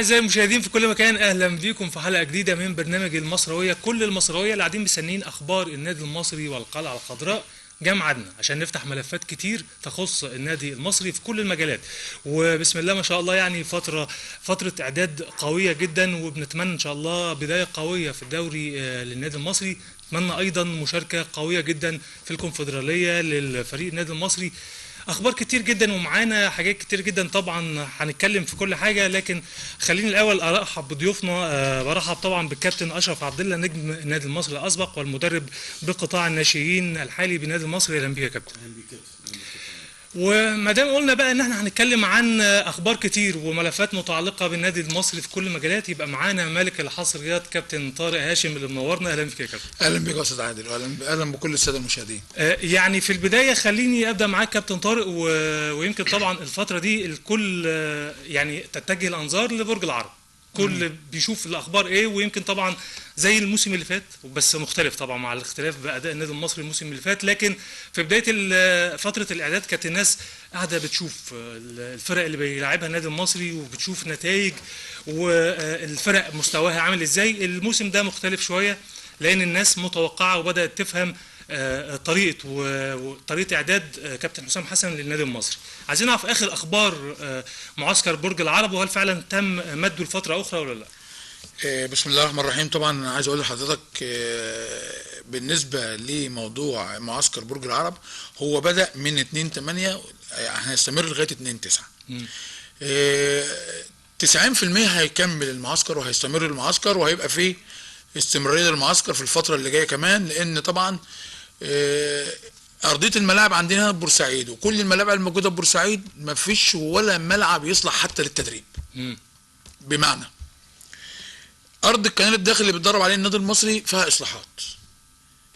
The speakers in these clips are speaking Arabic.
أعزائي المشاهدين في كل مكان، أهلا بيكم في حلقة جديدة من برنامج المصروية. كل المصروية اللي قاعدين مستنيين أخبار النادي المصري والقلعة الخضراء جه ميعادنا عشان نفتح ملفات كتير تخص النادي المصري في كل المجالات. وبسم الله ما شاء الله، يعني فترة إعداد قوية جدا، وبنتمنى إن شاء الله بداية قوية في الدوري للنادي المصري. نتمنى أيضا مشاركة قوية جدا في الكونفدرالية للفريق النادي المصري. اخبار كتير جدا ومعانا حاجات كتير جدا، طبعا هنتكلم في كل حاجه، لكن خليني الاول ارحب بضيوفنا. برحب طبعا بالكابتن اشرف عبد الله، نجم النادي المصري الاسبق والمدرب بقطاع الناشئين الحالي بالنادي المصري. اهلا بيك يا كابتن. اهلا بيك يا كابتن. وما دام قلنا بقى ان احنا هنتكلم عن اخبار كتير وملفات متعلقه بالنادي المصري في كل المجالات، يبقى معانا ملك الحصريات كابتن طارق هاشم اللي منورنا. اهلا بيك يا كابتن. اهلا بيك يا استاذ عادل، واهلا بكل الساده المشاهدين. يعني في البدايه خليني ابدا معاك كابتن طارق، ويمكن طبعا الفتره دي الكل يعني تتجه الانظار لبرج العرب، كل بيشوف الاخبار ايه، ويمكن طبعا زي الموسم اللي فات بس مختلف طبعا مع الاختلاف باداء النادي المصري الموسم اللي فات. لكن في بدايه فتره الاعداد كانت الناس قاعده بتشوف الفرق اللي بيلعبها النادي المصري، وبتشوف نتائج والفرق مستواها عامل ازاي. الموسم ده مختلف شويه لان الناس متوقعه وبدات تفهم طريقه اعداد كابتن حسام حسن للنادي المصري. عايزين نعرف اخر اخبار معسكر برج العرب، وهل فعلا تم مده لفتره اخرى ولا لا؟ بسم الله الرحمن الرحيم. طبعا عايز اقول لحضرتك بالنسبه لموضوع معسكر برج العرب، هو بدا من 2/8 هيستمر لغايه 2/9. 90% هيكمل المعسكر وهيستمر المعسكر، وهيبقى فيه استمراريه للمعسكر في الفتره اللي جايه كمان، لان طبعا ارضيه الملاعب عندنا بورسعيد، وكل الملاعب الموجوده في بورسعيد ما فيش ولا ملعب يصلح حتى للتدريب. بمعنى ارض الكنال الداخلي اللي بيتدرب عليه النادي المصري فيها اصلاحات،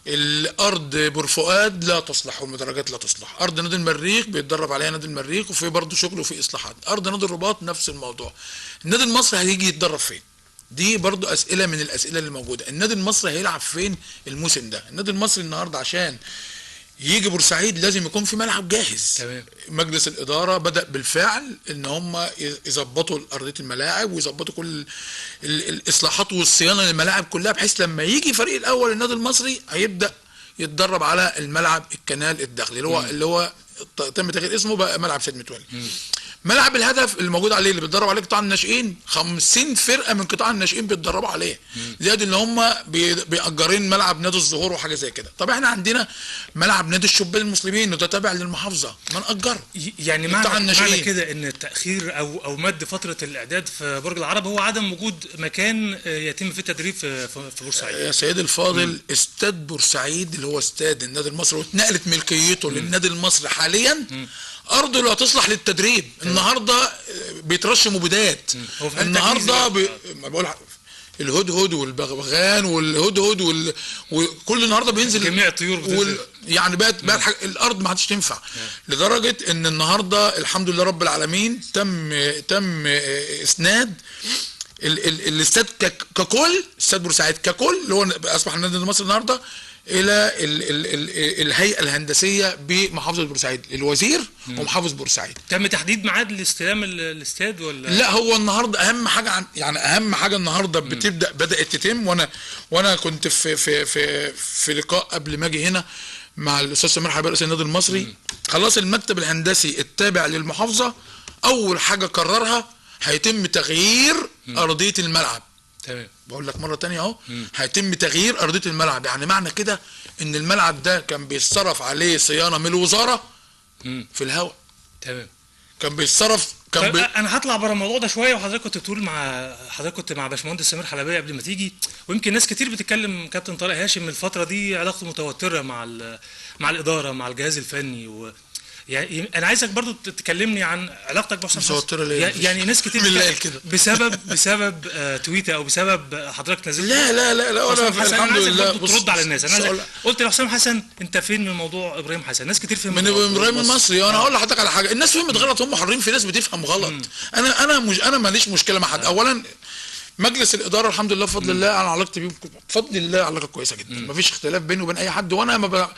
الارض بورفؤاد لا تصلح والمدرجات لا تصلح، ارض نادي المريخ بيتدرب عليها نادي المريخ وفي برضه شغل وفي اصلاحات، ارض نادي الرباط نفس الموضوع. النادي المصري هيجي يتدرب فين؟ دي برضو اسئله من الاسئله اللي موجوده. النادي المصري هيلعب فين الموسم ده؟ النادي المصري النهارده عشان يجي بورسعيد لازم يكون في ملعب جاهز. تمام. مجلس الاداره بدا بالفعل ان هم يظبطوا ارضيه الملاعب ويظبطوا كل الاصلاحات والصيانه للملاعب كلها، بحيث لما يجي فريق الاول النادي المصري هيبدا يتدرب على الملعب الكنال الداخلي اللي هو تم تغيير اسمه بقى ملعب سيد متولي. ملعب الهدف اللي موجود عليه اللي بيتدرب عليه قطاع الناشئين 50 فرقه من قطاع الناشئين بيتدربوا عليه، زائد ان هم بيأجرين ملعب نادي الزهور وحاجه زي كده. طب احنا عندنا ملعب نادي الشبان المسلمين وده تابع للمحافظه، ما نأجره. يعني معنى كده ان التاخير او مد فتره الاعداد في برج العرب هو عدم وجود مكان يتم فيه التدريب في بورسعيد. يا سيدي الفاضل، استاد بورسعيد اللي هو استاد النادي المصري واتنقلت ملكيته للنادي المصري حاليا، ارضه لا تصلح للتدريب. النهارده بيترش مبيدات، النهارده بقول الهدهد والبغبغان والهدهد وكل النهارده بينزل جميع الطيور يعني بقت الارض ما عادش تنفع، لدرجه ان النهارده الحمد لله رب العالمين تم اسناد الاستاد ككل، استاد بورسعيد ككل اللي هو اصبح النادي المصري النهارده الى الهيئه الهندسيه بمحافظه بورسعيد، الوزير ومحافظ بورسعيد. تم تحديد ميعاد لاستلام الاستاد ولا لا؟ هو النهارده اهم حاجه اهم حاجه النهارده بدات تتم، وانا كنت في لقاء قبل ما اجي هنا مع الاستاذ سمير حبيب رئيس النادي المصري. خلاص المكتب الهندسي التابع للمحافظه اول حاجه قررها هيتم تغيير ارضيه الملعب. تمام. بقول لك مره تانية اهو، هيتم تغيير ارضيه الملعب. يعني معنى كده ان الملعب ده كان بيتصرف عليه صيانه من الوزاره في الهواء. تمام. كان بيتصرف انا هطلع بره الموضوع ده شويه، وحضرتك كنت بتقول كنت مع باشمهندس سمير حلبيه قبل ما تيجي، ويمكن ناس كتير بتتكلم كابتن طارق هاشم الفتره دي علاقته متوتره مع الاداره مع الجهاز الفني يعني انا عايزك برضو تكلمني عن علاقتك بحسام حسن. يعني ناس كتير كده بسبب تويته او بسبب حضرتك نزلت. لا انا الحمد لله ترد على الناس. انا قلت لحسام حسن انت فين من موضوع ابراهيم حسن؟ ناس كتير فهمت من ابراهيم المصري. انا هقول لحضرتك على حاجه، الناس فهمت غلط، هم حرين، في ناس بتفهم غلط. انا ماليش مشكله مع حد. اولا مجلس الاداره الحمد لله بفضل الله انا علاقتي بيه بفضل الله علاقه كويسه جدا، مفيش اختلاف بيني وبين اي حد، وانا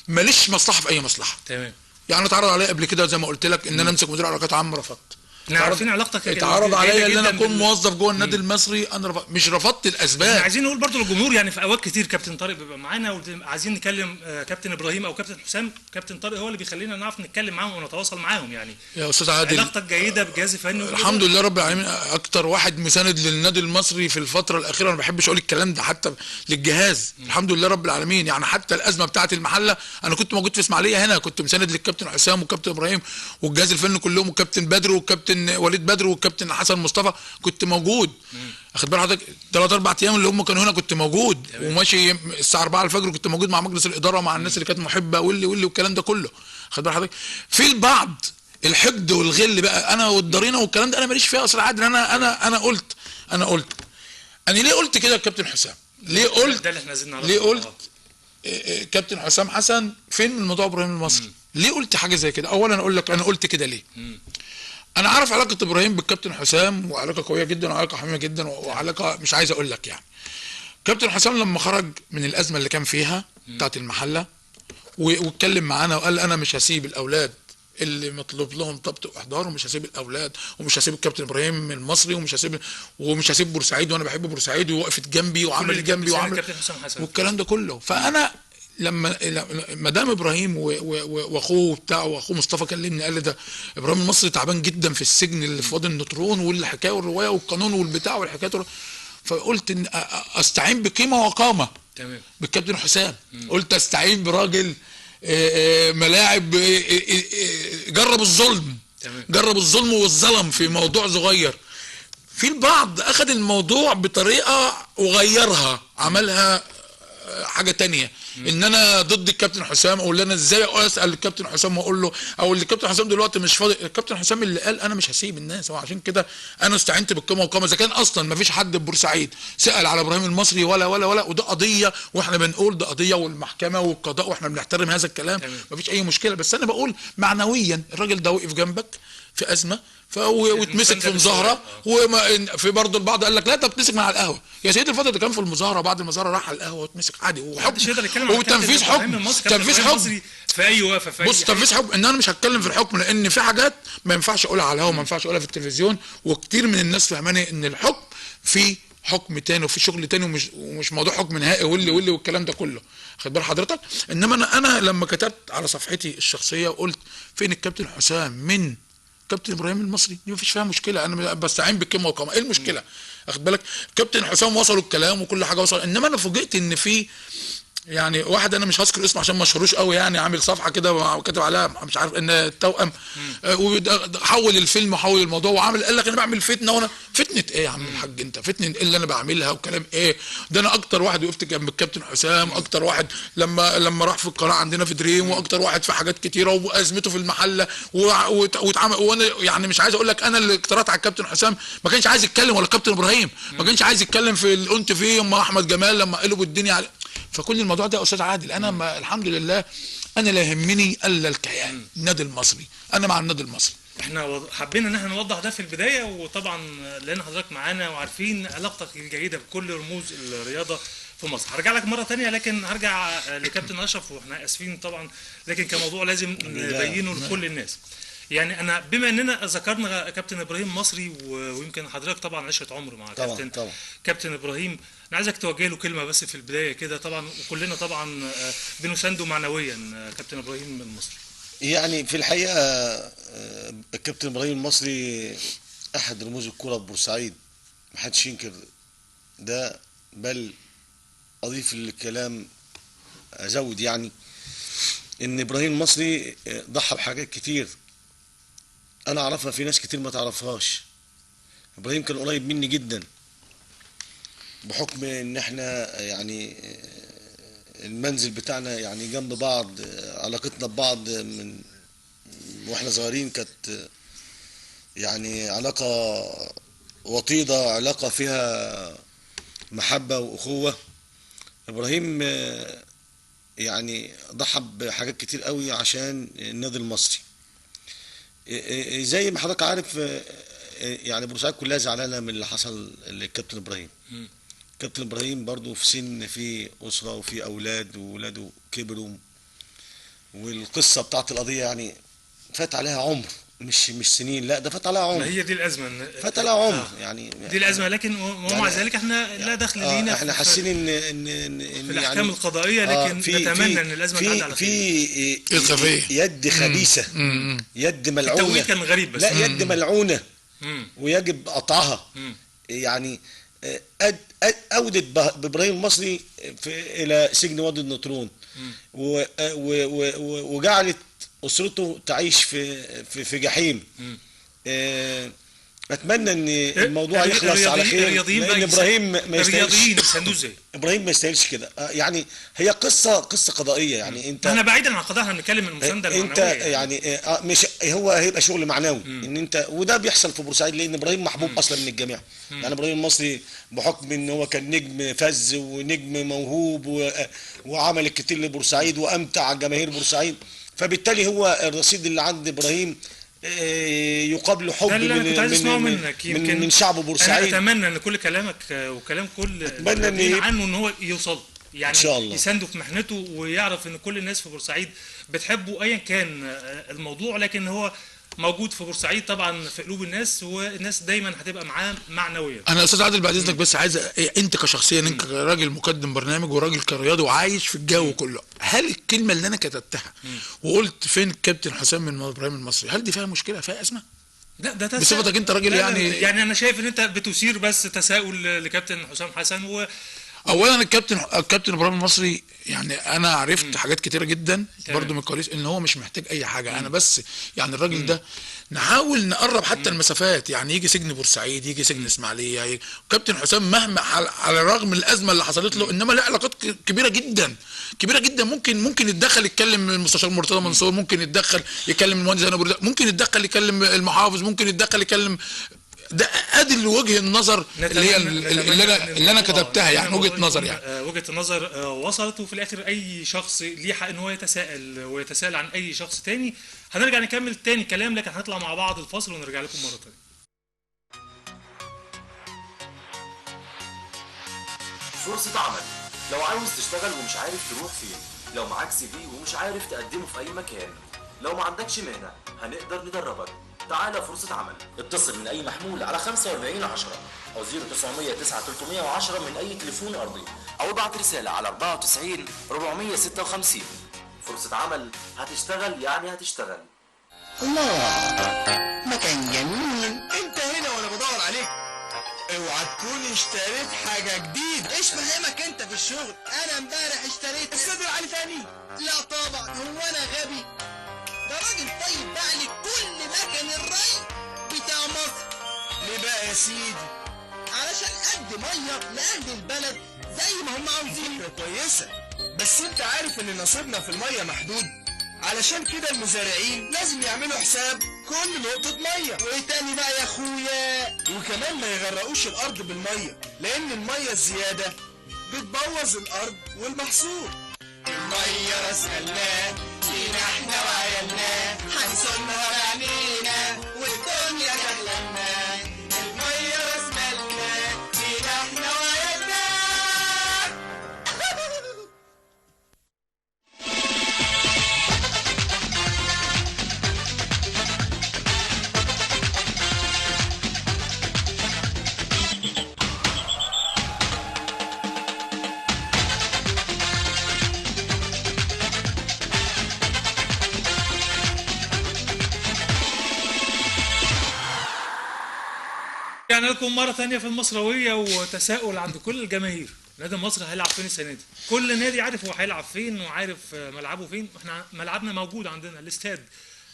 ماليش مصلحه في اي مصلحه. تمام. يعني اتعرض عليا قبل كده زي ما قلت لك ان انا امسك مدير علاقات عامه، رفضت. احنا عارفين علاقتك اتعرض عليا جيدة ان انا جداً اكون موظف جوه النادي المصري، انا مش رفضت احنا الاسباب. عايزين نقول برضو للجمهور، يعني في اوقات كتير كابتن طارق بيبقى معانا وعايزين نكلم كابتن ابراهيم او كابتن حسام، كابتن طارق هو اللي بيخلينا نعرف نتكلم معاهم ونتواصل معاهم يعني. يا استاذ عادل، علاقتك جيده بالجهاز الفني الحمد لله رب العالمين، اكتر واحد مساند للنادي المصري في الفتره الاخيره. انا ما بحبش اقول الكلام ده حتى للجهاز، الحمد لله رب العالمين. يعني حتى الازمه بتاعه المحله انا كنت موجود في اسماعيليه هنا، كنت مساند للكابتن حسام والكابتن ابراهيم والجهاز الفني كلهم والكابتن بدر والكابتن وليد بدر والكابتن حسن مصطفى، كنت موجود. اخد بال حضرتك 3 4 ايام اللي هم كانوا هنا كنت موجود، وماشي الساعه 4 الفجر كنت موجود مع مجلس الاداره ومع الناس اللي كانت محبه والكلام ده كله. اخد بال حضرتك في البعض الحقد والغل بقى، انا والضرينه والكلام ده انا ماليش فيها اصلا عادل. انا قلت انا ليه قلت كده يا كابتن حسام؟ ليه قلت ده اللي احنا عايزين نعرفه. ليه قلت كابتن حسام حسن فين من موضوع ابراهيم المصري؟ ليه قلت حاجه زي كده؟ اولا اقول لك انا قلت كده ليه. انا عارف علاقه ابراهيم بالكابتن حسام، وعلاقه قويه جدا وعلاقه حميمه جدا وعلاقه مش عايز اقول لك يعني. كابتن حسام لما خرج من الازمه اللي كان فيها بتاعت المحله واتكلم معانا وقال انا مش هسيب الاولاد اللي مطلوب لهم ضبط واحضار، ومش هسيب الاولاد، ومش هسيب الكابتن ابراهيم المصري، ومش هسيب بورسعيد، وانا بحب بورسعيد، ووقفت جنبي وعملت جنبي وعمل والكلام ده كله. فانا لما مدام ابراهيم واخوه بتاعه واخوه مصطفى كلمني قال لي ده ابراهيم المصري تعبان جدا في السجن اللي في وادي النطرون، والحكايه والروايه والقانون والبتاع والحكايات، فقلت ان استعين بقيمه وقامه تمام بالكابتن حسام. قلت استعين براجل ملاعب جرب الظلم، جرب الظلم والظلم في موضوع صغير. في البعض اخذ الموضوع بطريقه وغيرها، عملها حاجه تانية، ان انا ضد الكابتن حسام، او انا ازاي اسال الكابتن حسام واقول له، او الكابتن حسام دلوقتي مش فاضي. الكابتن حسام اللي قال انا مش هسيب الناس، وعشان كده انا استعنت بالقيمه والقامه. اذا كان اصلا ما فيش حد في بورسعيد سال على ابراهيم المصري ولا وده قضيه، واحنا بنقول ده قضيه والمحكمه والقضاء، واحنا بنحترم هذا الكلام، ما فيش اي مشكله. بس انا بقول معنويا الراجل ده وقف جنبك في ازمه واتمسك في مظاهره، وفي برضه البعض قال لك لا ده بتمسك من على القهوه. يا سيدي الفتره اللي كان في المظاهره بعد المظاهره راح على القهوه واتمسك عادي، وتنفيذ حكم، تنفيذ حكم في اي وقفه في اي بص تنفيذ حكم. ان انا مش هتكلم في الحكم لان في حاجات ما ينفعش اقولها على الهوا، ما ينفعش اقولها في التلفزيون، وكتير من الناس فهماني ان الحكم في حكم تاني وفي شغل تاني، ومش موضوع حكم نهائي والكلام ده كله. خد بال حضرتك؟ انما انا لما كتبت على صفحتي الشخصيه وقلت فين الكابتن حسام من كابتن ابراهيم المصري، دي مفيش فيها مشكله، انا بستعين بالكلمه والقامه. ايه المشكله؟ اخد بالك؟ كابتن حسام وصلوا الكلام وكل حاجه وصل، انما انا فوجئت ان في يعني واحد انا مش هذكر اسمه عشان ما اشهروش قوي، يعني عامل صفحه كده كاتب عليها مش عارف ان التوأم، وحول الفيلم وحول الموضوع وعامل قال لك انا بعمل فتنه، وانا فتنه ايه يا عم الحاج انت؟ فتنه ايه اللي انا بعملها وكلام ايه ده؟ انا اكتر واحد وقفت جنب الكابتن حسام، اكتر واحد لما راح في القناه عندنا في دريم، واكتر واحد في حاجات كتيره وازمته في المحله واتعمل. وانا يعني مش عايز اقول لك انا اللي اقترحت على الكابتن حسام، ما كانش عايز يتكلم، ولا الكابتن ابراهيم ما كانش عايز يتكلم في الانت فيه اما احمد جمال لما قلبوا الدنيا على. فكل الموضوع ده يا استاذ عادل انا الحمد لله انا لا يهمني الا الكيان النادي المصري، انا مع النادي المصري. احنا حابين ان احنا نوضح ده في البدايه، وطبعا لان حضرتك معانا وعارفين علاقتك الجيده بكل رموز الرياضه في مصر. هرجع لك مره تانية، لكن هرجع لكابتن اشرف، واحنا اسفين طبعا لكن كموضوع لازم نبينه لكل الناس. يعني انا بما اننا ذكرنا كابتن ابراهيم مصري، ويمكن حضرتك طبعا عشره عمر مع كابتن ابراهيم، انا عايزك توجه له كلمه بس في البدايه كده، طبعا وكلنا طبعا بنسانده معنويا كابتن ابراهيم المصري. يعني في الحقيقه الكابتن ابراهيم المصري احد رموز الكره في بورسعيد، محدش ينكر ده، بل اضيف للكلام ازود يعني ان ابراهيم المصري ضحى بحاجات كتير انا اعرفها، في ناس كتير ما تعرفهاش. ابراهيم كان قريب مني جدا بحكم ان احنا يعني المنزل بتاعنا يعني جنب بعض، علاقتنا ببعض من واحنا صغيرين كانت يعني علاقة وطيدة، علاقة فيها محبة واخوة. ابراهيم يعني ضحى بحاجات كتير قوي عشان النادي المصري. زي ما حضرتك عارف يعني بورسعيد كلها زعلانه من اللي حصل للكابتن ابراهيم. كابتن ابراهيم برضو في سن، في اسره وفي اولاد، واولاده كبروا، والقصه بتاعت القضيه يعني فات عليها عمر مش سنين، لا ده فات عليها ما عمر، هي دي الازمه فات عليها عمر يعني. دي الازمه، لكن ومع يعني ذلك احنا لا دخل لينا احنا حاسين ان في الاحكام القضائيه، لكن نتمنى ان الازمه تعدي على خير. في خفيه، يد خبيثه، يد ملعونه. التوقيت كان غريب بس. لا يد ملعونه مم. ويجب قطعها. مم. يعني أودت بإبراهيم المصري إلى سجن وادي النطرون، وجعلت أسرته تعيش في جحيم. أتمنى إن الموضوع يخلص على خير، لأن إبراهيم ما يستاهلش. الرياضيين يساندوه إزاي؟ إبراهيم ما يستاهلش كده. يعني هي قصة قضائية. يعني أنت، احنا بعيدا عن القضاء، احنا بنتكلم من المسانده المعنويه. انت يعني مش هو هيبقى شغل معنوي ان انت، وده بيحصل في بورسعيد لان ابراهيم محبوب اصلا من الجميع. يعني ابراهيم المصري بحكم ان هو كان نجم فذ ونجم موهوب وعمل الكتير لبورسعيد وامتع جماهير بورسعيد، فبالتالي هو الرصيد اللي عند ابراهيم يقابله حب من شعب بورسعيد. انا اتمنى ان كل كلامك وكلام كل اتمنى عنه ان هو يوصل، يعني إن شاء الله يسانده في محنته، ويعرف ان كل الناس في بورسعيد بتحبه ايا كان الموضوع، لكن هو موجود في بورسعيد طبعا في قلوب الناس، والناس دايما هتبقى معاه معنويا. انا استاذ عادل بعد اذنك بس عايز انت كشخصيا، انت كراجل مقدم برنامج وراجل كرياضي وعايش في الجو كله، هل الكلمه اللي انا كتبتها وقلت فين الكابتن حسام من ابراهيم المصري، هل دي فيها مشكله، فيها ازمه؟ لا ده بصفتك انت راجل يعني انا شايف ان انت بتثير بس تساؤل لكابتن حسام حسن. اولا الكابتن ابراهيم المصري، يعني انا عرفت حاجات كتيره جدا برضو من الكواليس ان هو مش محتاج اي حاجه. انا بس يعني الراجل ده نحاول نقرب حتى المسافات، يعني يجي سجن بورسعيد، يجي سجن اسماعيليه. كابتن حسام مهما على الرغم من الازمه اللي حصلت له، انما له علاقات كبيره جدا كبيره جدا. ممكن يتدخل يتكلم المستشار مرتضى منصور، ممكن يتدخل يكلم المهندس انا برده، ممكن يتدخل يكلم المحافظ، ممكن يتدخل يكلم. ده ادي وجه النظر اللي هي اللي انا كتبتها، يعني وجهه نظر، يعني وجهه النظر وصلت. وفي الاخر اي شخص ليه حق ان هو يتساءل عن اي شخص تاني. هنرجع نكمل تاني كلام، لكن هنطلع مع بعض الفاصل ونرجع لكم مره تانيه. فرصة عمل. لو عاوز تشتغل ومش عارف تروح فين، لو معاك CV ومش عارف تقدمه في أي مكان، لو ما عندكش مهنة هنقدر ندربك. تعالى فرصة عمل. اتصل من أي محمول على 4510 أو 0900 9310 من أي تليفون أرضي، أو ابعت رسالة على 94 456. فرصة عمل، هتشتغل يعني هتشتغل. الله، مكان جميل. انت هنا وانا بدور عليك. اوعى تكون اشتريت حاجة جديدة. ايش فهمك انت في الشغل؟ انا امبارح اشتريت استوديو علي ثاني. لا طبعا، هو انا غبي؟ ده راجل طيب باع لي كل مكن الري بتاع مصر. ليه بقى يا سيدي؟ علشان قد ميه لاهل البلد زي ما هم عاوزين. فكرة كويسة، بس انت عارف ان نصيبنا في الميه محدود، علشان كده المزارعين لازم يعملوا حساب كل نقطة مية. وايه تاني بقى يا اخويا؟ وكمان ما يغرقوش الارض بالمية، لان المية الزيادة بتبوظ الارض والمحصول. المية راس مالنا لينا احنا وعيالنا، هنصونها بعينينا والدنيا تحلمنا. المية راس مالنا لينا احنا وعيالنا. يعني لكم مرة ثانية في المصروية، وتساؤل عند كل الجماهير، نادي مصر هيلعب فين السنة دي؟ كل نادي عارف هو هيلعب فين وعارف ملعبه فين. احنا ملعبنا موجود عندنا الاستاد،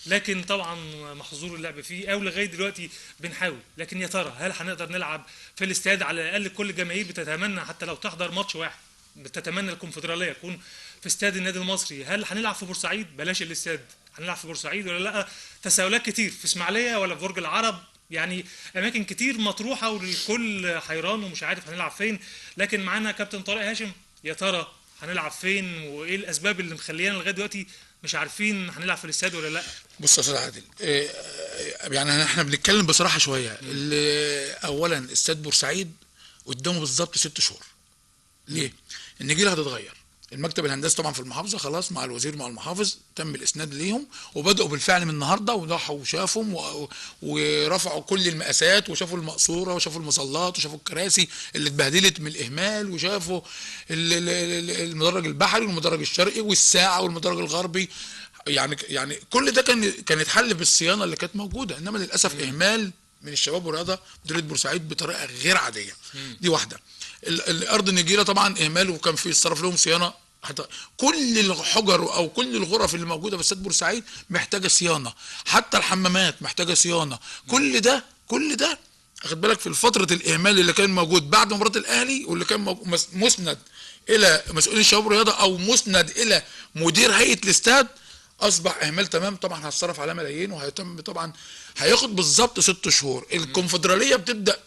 لكن طبعا محظور اللعب فيه، او لغايه دلوقتي بنحاول. لكن يا ترى هل هنقدر نلعب في الاستاد؟ على الاقل كل الجماهير بتتمنى حتى لو تحضر ماتش واحد، بتتمنى الكونفدراليه يكون في استاد النادي المصري. هل هنلعب في بورسعيد؟ بلاش الاستاد، هنلعب في بورسعيد ولا لا؟ تساؤلات كتير. في اسماعيليه ولا في برج العرب؟ يعني اماكن كتير مطروحه والكل حيران ومش عارف هنلعب فين. لكن معانا كابتن طارق هاشم، يا ترى هنلعب فين؟ وايه الاسباب اللي مخليانا لغايه دلوقتي مش عارفين هنلعب في الاستاد ولا لا؟ بص يا استاذ عادل، يعني احنا بنتكلم بصراحه شويه. اولا استاد بورسعيد قدامه بالظبط 6 شهور. ليه؟ النجيله هتتغير، المكتب الهندسي طبعا في المحافظه خلاص مع الوزير مع المحافظ تم الاسناد ليهم، وبداوا بالفعل من النهارده وراحوا وشافهم ورفعوا كل المقاسات وشافوا المقصوره وشافوا المظلات وشافوا الكراسي اللي اتبهدلت من الاهمال، وشافوا المدرج البحري والمدرج الشرقي والساعه والمدرج الغربي. يعني كل ده كان يتحل بالصيانه اللي كانت موجوده، انما للاسف اهمال من الشباب والرياضه مديريه بورسعيد بطريقه غير عاديه. دي واحده. الارض النجيله طبعا اهمال، وكان في الصرف لهم صيانه. حتى كل الحجر او كل الغرف اللي موجوده في استاد بورسعيد محتاجه صيانه، حتى الحمامات محتاجه صيانه. كل ده اخد بالك في فتره الاهمال اللي كان موجود بعد مباراه الاهلي، واللي كان مسند الى مسؤولين الشباب والرياضه او مسند الى مدير هيئه الاستاد، اصبح اهمال تمام. طبعا هتصرف عليه ملايين، وهيتم طبعا هياخد بالظبط 6 شهور. الكونفدراليه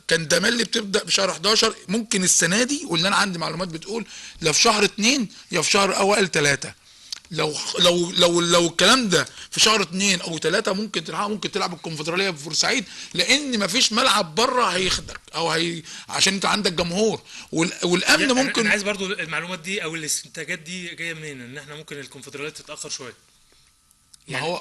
كان تملي بتبدا في شهر 11، ممكن السنه دي، واللي انا عندي معلومات بتقول لا في شهر 2 يا في شهر اوائل 3. لو الكلام ده في شهر 2 او 3 ممكن تلعب الكونفدراليه في بورسعيد، لان مفيش ملعب بره هيخدك عشان انت عندك جمهور والامن ممكن. انا عايز برضو المعلومات دي او الاستنتاجات دي جايه منين، ان احنا ممكن الكونفدراليه تتاخر شويه؟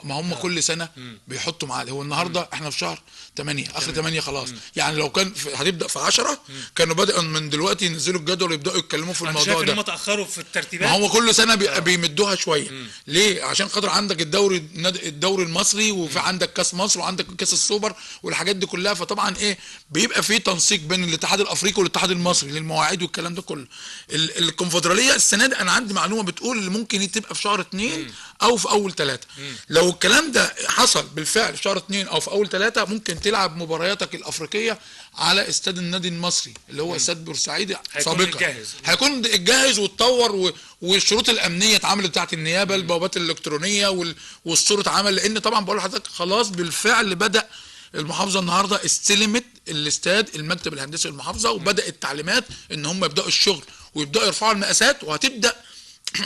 ما هم كل سنه بيحطوا ميعاد. هو النهارده احنا في شهر 8 اخر 8 خلاص. يعني لو كان هتبدا في 10 كانوا بدأوا من دلوقتي ينزلوا الجدول ويبداوا يتكلموا في الموضوع ده. شايف ان هم تاخروا في الترتيبات. ما هو كل سنه بيمدوها شويه. ليه؟ عشان خاطر عندك الدوري المصري، وفي عندك كاس مصر، وعندك كاس السوبر والحاجات دي كلها. فطبعا بيبقى في تنسيق بين الاتحاد الافريقي والاتحاد المصري للمواعيد والكلام ده كله. الكونفدراليه السنه دي انا عندي معلومه بتقول اللي ممكن تبقى في شهر 2 او في اول 3. لو الكلام ده حصل بالفعل في شهر 2 او في اول 3، ممكن تلعب مبارياتك الافريقيه على استاد النادي المصري اللي هو استاد بورسعيد سابقا. هيكون جاهز واتطور، والشروط الامنيه اتعملت بتاعت النيابه، البوابات الالكترونيه والصوره اتعمل. لان طبعا بقول لحضرتك خلاص بالفعل بدا المحافظه النهارده استلمت الاستاد المكتب الهندسي للمحافظه، وبدا التعليمات ان هم يبداوا الشغل ويبداوا يرفعوا المقاسات، وهتبدا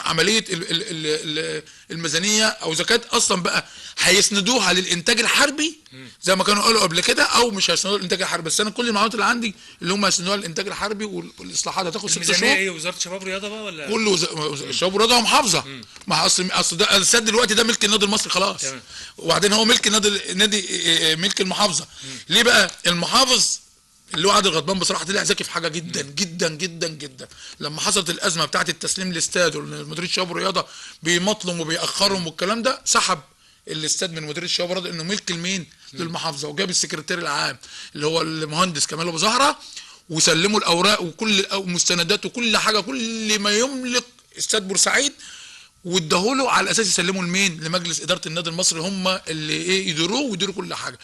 عمليه الميزانيه او زكاه اصلا بقى هيسندوها للانتاج الحربي زي ما كانوا قالوا قبل كده، او مش هيسندوها للانتاج الحربي. بس انا كل المعلومات اللي عندي اللي هم هيسندوها للانتاج الحربي، والاصلاحات هتاخد 6 شهور. الميزانيه ايه؟ وزاره الشباب والرياضه بقى ولا كله الشباب والرياضه ومحافظه. ما اصل ده الاستاد دلوقتي ده ملك النادي المصري خلاص. وبعدين هو ملك النادي ملك المحافظه. ليه بقى؟ المحافظ اللي هو عادل غضبان بصراحه طلع ذكي في حاجه جدا جدا جدا جدا. لما حصلت الازمه بتاعه التسليم الاستاد ومديريه الشباب والرياضه بيمطلهم وبيأخرهم والكلام ده، سحب الاستاد من مديريه الشباب والرياضه انه ملك لمين؟ للمحافظه، وجاب السكرتير العام اللي هو المهندس كمال ابو زهره، وسلموا الاوراق وكل المستندات وكل حاجه، كل ما يملك استاد بورسعيد، واداهوله على اساس يسلموا لمين؟ لمجلس اداره النادي المصري، هم اللي يديروه ويديروا كل حاجه.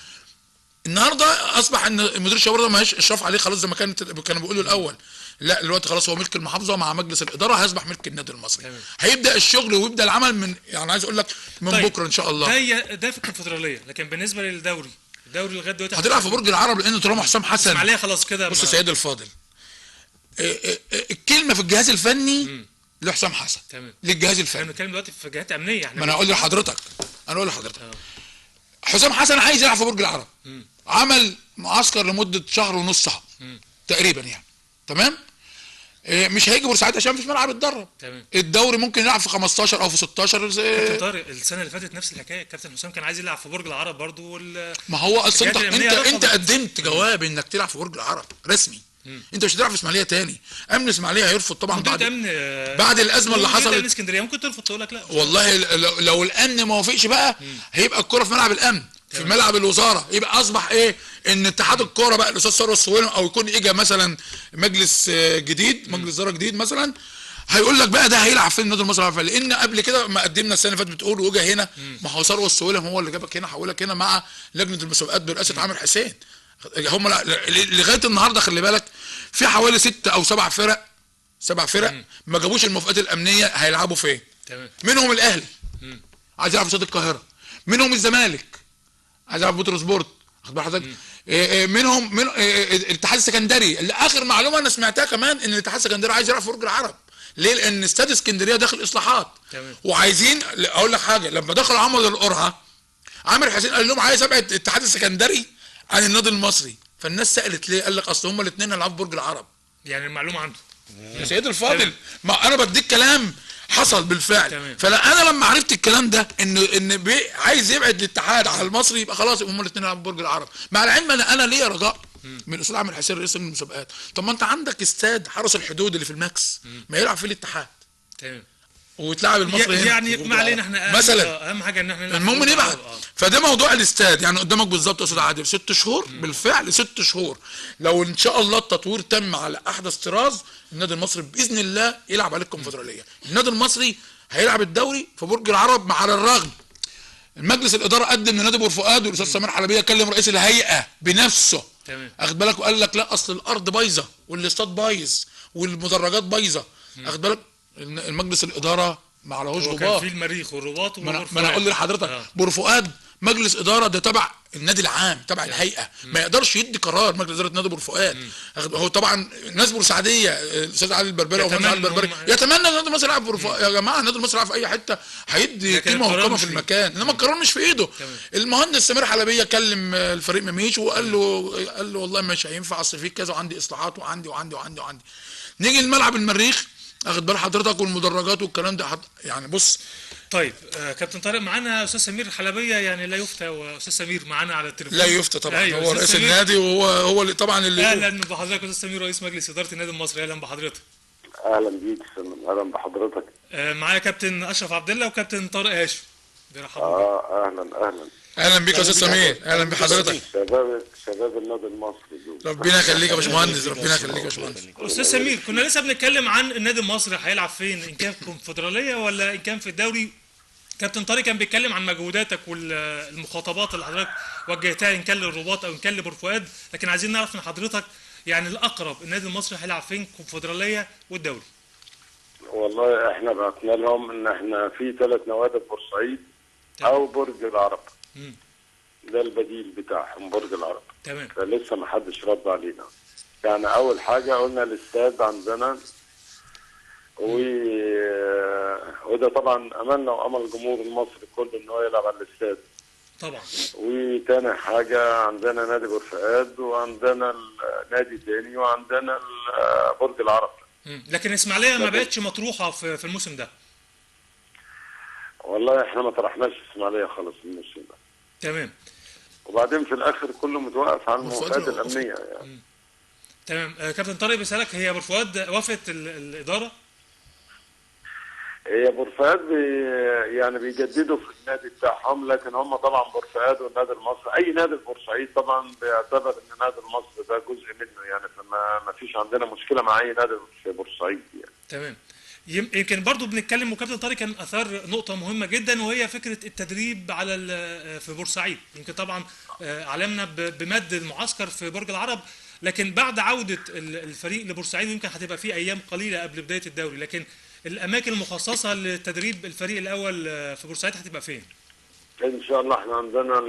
النهارده اصبح ان مدير الشباب ما هيش اشراف عليه خلاص زي ما كانوا بيقولوا الاول. لا دلوقتي خلاص هو ملك المحافظه مع مجلس الاداره، هيصبح ملك النادي المصري. هيبدا الشغل ويبدا العمل من يعني عايز اقول لك من بكره ان شاء الله. ده في الكونفدراليه، لكن بالنسبه للدوري لغايه دلوقتي هتلعب في برج العرب، لان طالما حسام حسن اسماعيليه خلاص كده. بص يا سيدي الفاضل، الكلمه في الجهاز الفني لحسام حسن. تمام. للجهاز الفني. احنا بنتكلم دلوقتي في جهات امنيه. ما انا اقول لحضرتك حسام حسن عايز يلعب في برج العرب. عمل معسكر لمده شهر ونص تقريبا يعني. تمام. مش هيجي بورسعيد عشان مفيش ملعب يتدرب. تمام. الدوري ممكن يلعب في 15 او في 16. كابتن طارق السنه اللي فاتت نفس الحكايه، كابتن حسام كان عايز يلعب في برج العرب برضو ما هو اصل انت قدمت جواب انك تلعب في برج العرب رسمي. انت مش هتلعب في اسماعيليه تاني. امن اسماعيليه هيرفض طبعا بعد الازمه اللي حصلت. امن اسكندريه ممكن ترفض تقول لك لا والله لو الامن ما وافقش بقى هيبقى الكره في ملعب الامن في ملعب الوزاره. يبقى اصبح ان اتحاد الكوره بقى الاستاذ ثروت السويلم او يكون اجى مثلا مجلس جديد، مجلس اداره جديد مثلا، هيقول لك بقى ده هيلعب في النادي المصري. لان قبل كده ما قدمنا السنه اللي فاتت بتقول وجا هنا، ما هو ثروت السويلم هو اللي جابك هنا حولك هنا مع لجنه المسابقات برئاسه عامر حسين. هم لغايه النهارده خلي بالك في حوالي 6 أو 7 فرق ما جابوش الموافقات الامنيه هيلعبوا فين. تمام. منهم الاهلي عايز يلعب في استاد القاهره، منهم الزمالك عايز يلعب في بطرس سبورت، واخد بال حضرتك؟ منهم الاتحاد السكندري اللي اخر معلومه انا سمعتها كمان ان الاتحاد السكندري عايز يلعب في برج العرب. ليه؟ لان استاد اسكندريه داخل اصلاحات. تمام. وعايزين اقول لك حاجه، لما دخل عمر القرعه عامر حسين قال لهم عايز ابعد الاتحاد السكندري عن النادي المصري، فالناس سالت ليه؟ قال لك اصل هما الاثنين هيلعبوا في برج العرب. يعني المعلومه عنده يا سيدي الفاضل، ما انا بديك كلام حصل بالفعل. تمام. فلا انا لما عرفت الكلام ده ان عايز يبعد الاتحاد على المصري، يبقى خلاص يبقى هم الاثنين يلعبوا برج العرب. مع العلم انا ليا رجاء من الاستاذ عامر حسين رئيس المسابقات. طب ما انت عندك استاد حرس الحدود اللي في الماكس، ما يلعب فيه الاتحاد تمام. ويتلعب المصري هنا يعني ما علينا احنا مثلا. اهم حاجه ان احنا المهم نبعد. فده موضوع الاستاد. يعني قدامك بالظبط يا استاذ عادل 6 شهور بالفعل، 6 شهور لو ان شاء الله التطوير تم على احدث طراز، النادي المصري باذن الله يلعب عليه الكونفدراليه. النادي المصري هيلعب الدوري في برج العرب. على الرغم المجلس الاداره قدم لنادي بور فؤاد، والاستاذ سمير حلبيه كلم رئيس الهيئه بنفسه، تمام. اخد بالك، وقال لك لا اصل الارض بايظه والاستاد بايظ والمدرجات بايظه، اخد بالك. المجلس الاداره ما عليهوش هو غبار. كان في المريخ والرباط ما انا اقول لحضرتك بور فؤاد مجلس اداره ده تبع النادي العام، تبع الهيئه، ما يقدرش يدي قرار مجلس اداره نادي بور فؤاد. هو طبعا ناس بورسعيديه، الاستاذ علي البربري او علي البربري يتمنى ان النادي المصري يلعب بور فؤاد. يا جماعه النادي المصري يلعب في اي حته هيدي قيمه وقامه في المكان، انما القرار مش في ايده. المهندس سمير حلبيه كلم الفريق مميش وقال له والله مش هينفع، اصل في كذا وعندي اصلاحات وعندي وعندي وعندي وعندي. نيجي الملعب المريخ، اخد بال حضرتك، والمدرجات والكلام ده يعني بص. طيب كابتن طارق معانا استاذ سمير حلبيه، يعني لا يفتى، واستاذ سمير معانا على التليفون. لا يفتى طبعا. أيوة. هو رئيس النادي، وهو اللي طبعا اللي اهلا بحضرتك استاذ سمير رئيس مجلس اداره النادي المصري. اهلا بحضرتك. اهلا بيك اهلا بحضرتك. معايا كابتن اشرف عبد الله وكابتن طارق هاشم. اهلا اهلا بيك يا استاذ سمير، اهلا بحضرتك. شباب النادي المصري دول. ربنا يخليك يا باشمهندس، ربنا يخليك يا باشمهندس. استاذ سمير، كنا لسه بنتكلم عن النادي المصري هيلعب فين، ان كان في الكونفدراليه ولا ان كان في الدوري. كابتن طارق كان بيتكلم عن مجهوداتك والمخاطبات اللي حضرتك وجهتها ان كان للرباط او ان كان لبور فؤاد، لكن عايزين نعرف من حضرتك يعني الاقرب النادي المصري هيلعب فين، الكونفدراليه والدوري. والله احنا بعتنا لهم ان احنا في 3 نوادي في بورسعيد او برج العرب. ده البديل بتاعهم برج العرب. تمام. فلسه ما حدش رد علينا. يعني اول حاجه قلنا الاستاد عندنا وده طبعا املنا وامل الجمهور المصري كله ان هو يلعب على الاستاد طبعا. وتاني حاجه عندنا نادي بور فؤاد، وعندنا نادي تاني، وعندنا برج العرب. لكن اسماعيليه ما بقتش مطروحه في الموسم ده. والله احنا ما طرحناش اسماعيليه خالص الموسم ده. تمام. وبعدين في الاخر كله متوقف على الموافقات الامنيه يعني. تمام. كابتن طارق بيسالك، هي بور فؤاد وافقت الاداره؟ هي بور فؤاد يعني بيجددوا في النادي بتاعهم، لكن هم طبعا بور فؤاد والنادي المصري، اي نادي في بورسعيد طبعا بيعتبر ان النادي المصري ده جزء منه يعني، فما فيش عندنا مشكله مع اي نادي في بورسعيد يعني. تمام. يمكن برضو بنتكلم، وكابتن طارق كان اثار نقطه مهمه جدا، وهي فكره التدريب على في بورسعيد. يمكن طبعا علمنا بمد المعسكر في برج العرب، لكن بعد عوده الفريق لبورسعيد يمكن هتبقى في ايام قليله قبل بدايه الدوري، لكن الاماكن المخصصه لتدريب الفريق الاول في بورسعيد هتبقى فين؟ ان شاء الله احنا عندنا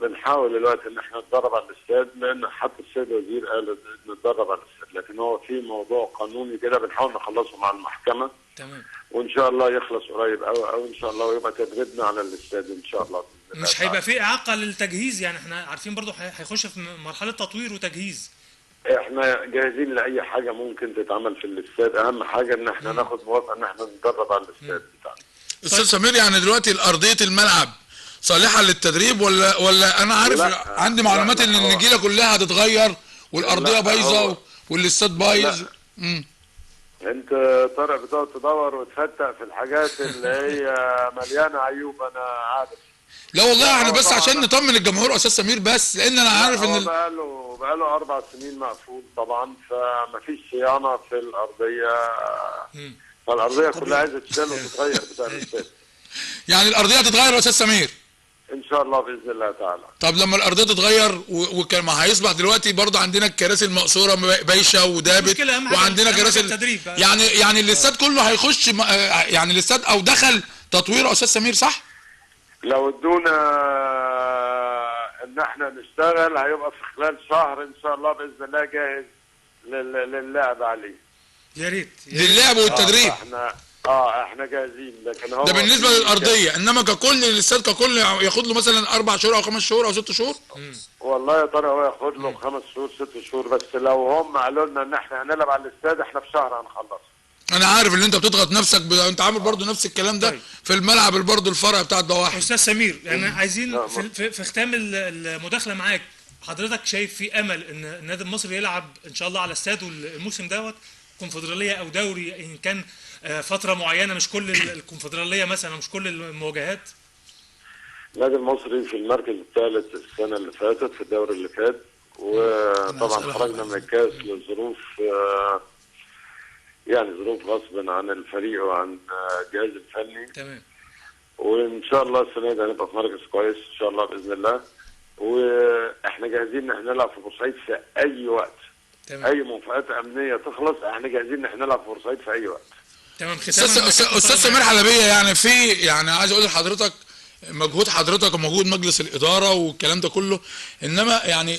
بنحاول دلوقتي ان احنا نتدرب على الاستاد، لان حتى السيد الوزير قال نتدرب على الاستاد، لكن هو في موضوع قانوني كده بنحاول نخلصه مع المحكمه. تمام. وان شاء الله يخلص قريب قوي ان شاء الله، ويبقى تدريبنا على الاستاد ان شاء الله. مش هيبقى في اعاقه للتجهيز؟ يعني احنا عارفين برضو هيخش في مرحله تطوير وتجهيز. احنا جاهزين لاي حاجه ممكن تتعمل في الاستاد، اهم حاجه ان احنا ناخد موافقه ان احنا نتدرب على الاستاد بتاعنا. استاذ سمير، يعني دلوقتي ارضيه الملعب صالحه للتدريب ولا انا عارف عندي معلومات ان النجيله كلها هتتغير والارضيه بايظه والاستاد بايظ. انت طارق بتقعد تدور وتفتق في الحاجات اللي هي مليانه عيوب، انا عارف. لا والله احنا بس عشان نطمن الجمهور استاذ سمير، بس لان انا عارف ان بقاله 4 سنين مقفول طبعا، فمفيش صيانه في الارضيه، فالارضيه كلها عايزه تشتغل وتتغير بتاع الاستاد. يعني الارضيه هتتغير يا استاذ سمير ان شاء الله باذن الله تعالى. طب لما الارضيه تتغير وكان ما هيصبح دلوقتي برضه عندنا الكراسي المقصوره بايشه ودابت، وعندنا كراسي يعني الاستاد كله هيخش يعني الاستاد او دخل تطوير يا استاذ سمير، صح؟ لو ادونا ان احنا نشتغل هيبقى في خلال شهر ان شاء الله باذن الله جاهز للعب عليه. يا ريت للعب والتدريب. احنا جاهزين، لكن هو ده بالنسبه للارضيه، انما ككل الاستاد ككل ياخد له مثلا 4 شهور او 5 شهور او 6 شهور. والله يا ترى هو ياخد له 5 شهور 6 شهور، بس لو هم قالوا لنا ان احنا هنلعب على الاستاد احنا في شهر هنخلص. انا عارف ان انت بتضغط نفسك انت عامل برضو نفس الكلام ده طيب. في الملعب برضو الفرع بتاع الضواحي. استاذ سمير، يعني عايزين لا، في ختام المداخله معاك، حضرتك شايف في امل ان النادي المصري يلعب ان شاء الله على استاده الموسم دوت، كونفدراليه او دوري ان كان فتره معينه، مش كل الكونفدراليه مثلا، مش كل المواجهات؟ النادي المصري في المركز الثالث السنه اللي فاتت في الدوري اللي فات، وطبعا خرجنا من الكاس لظروف يعني ظروف غصب عن الفريق وعن الجهاز الفني. تمام. وان شاء الله السنه دي هنبقى في مركز كويس ان شاء الله باذن الله، واحنا جاهزين ان احنا نلعب في بورسعيد في اي وقت. تمام. اي منفعات امنيه تخلص احنا جاهزين ان احنا نلعب في بورسعيد في اي وقت. تمام. ختاما استاذ سمير حلبيه، يعني يعني عايز اقول لحضرتك مجهود حضرتك ومجهود مجلس الاداره والكلام ده كله، انما يعني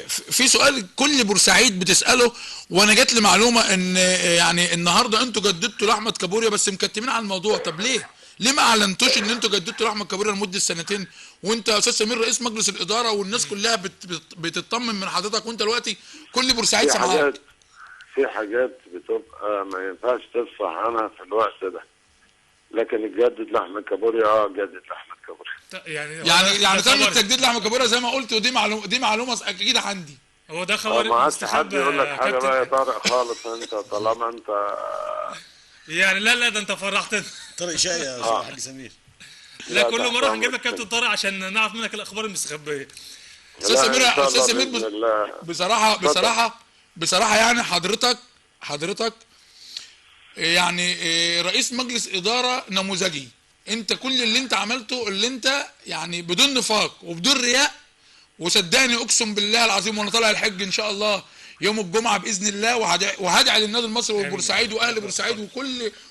في سؤال كل بورسعيد بتساله، وانا جات لي معلومه ان يعني النهارده انتوا جددتوا لاحمد كابوريا بس مكتمين على الموضوع. طب ليه ما اعلنتوش ان انتوا جددتوا لاحمد كابوريا لمده سنتين، وانت يا استاذ سمير رئيس مجلس الاداره والناس كلها بتطمن من حضرتك، وانت دلوقتي كل بورسعيد سامعاك؟ في حاجات بتبقى ما ينفعش تفصح عنها في الوقت ده، لكن الجدد لاحمد كابوريا جدد لاحمد كابوريا. يعني تم التجديد لاحمد كابوريا زي ما قلت، ودي معلومه اكيد عندي. هو ده خبر ما عادش حد يقول لك حاجه بقى يا طارق خالص، انت طالما انت يعني لا ده انت فرحتنا. طارق شقي يا استاذ حاج سمير. لا كل مره هنجيب لك كابتن طارق عشان نعرف منك الاخبار المستخبيه. استاذ سمير بصراحه يعني حضرتك يعني رئيس مجلس اداره نموذجي. انت كل اللي انت عملته اللي انت يعني بدون نفاق وبدون رياء، وصدقني اقسم بالله العظيم وانا طالع الحج ان شاء الله يوم الجمعه باذن الله، وهدعي للنادي المصري وبورسعيد واهل بورسعيد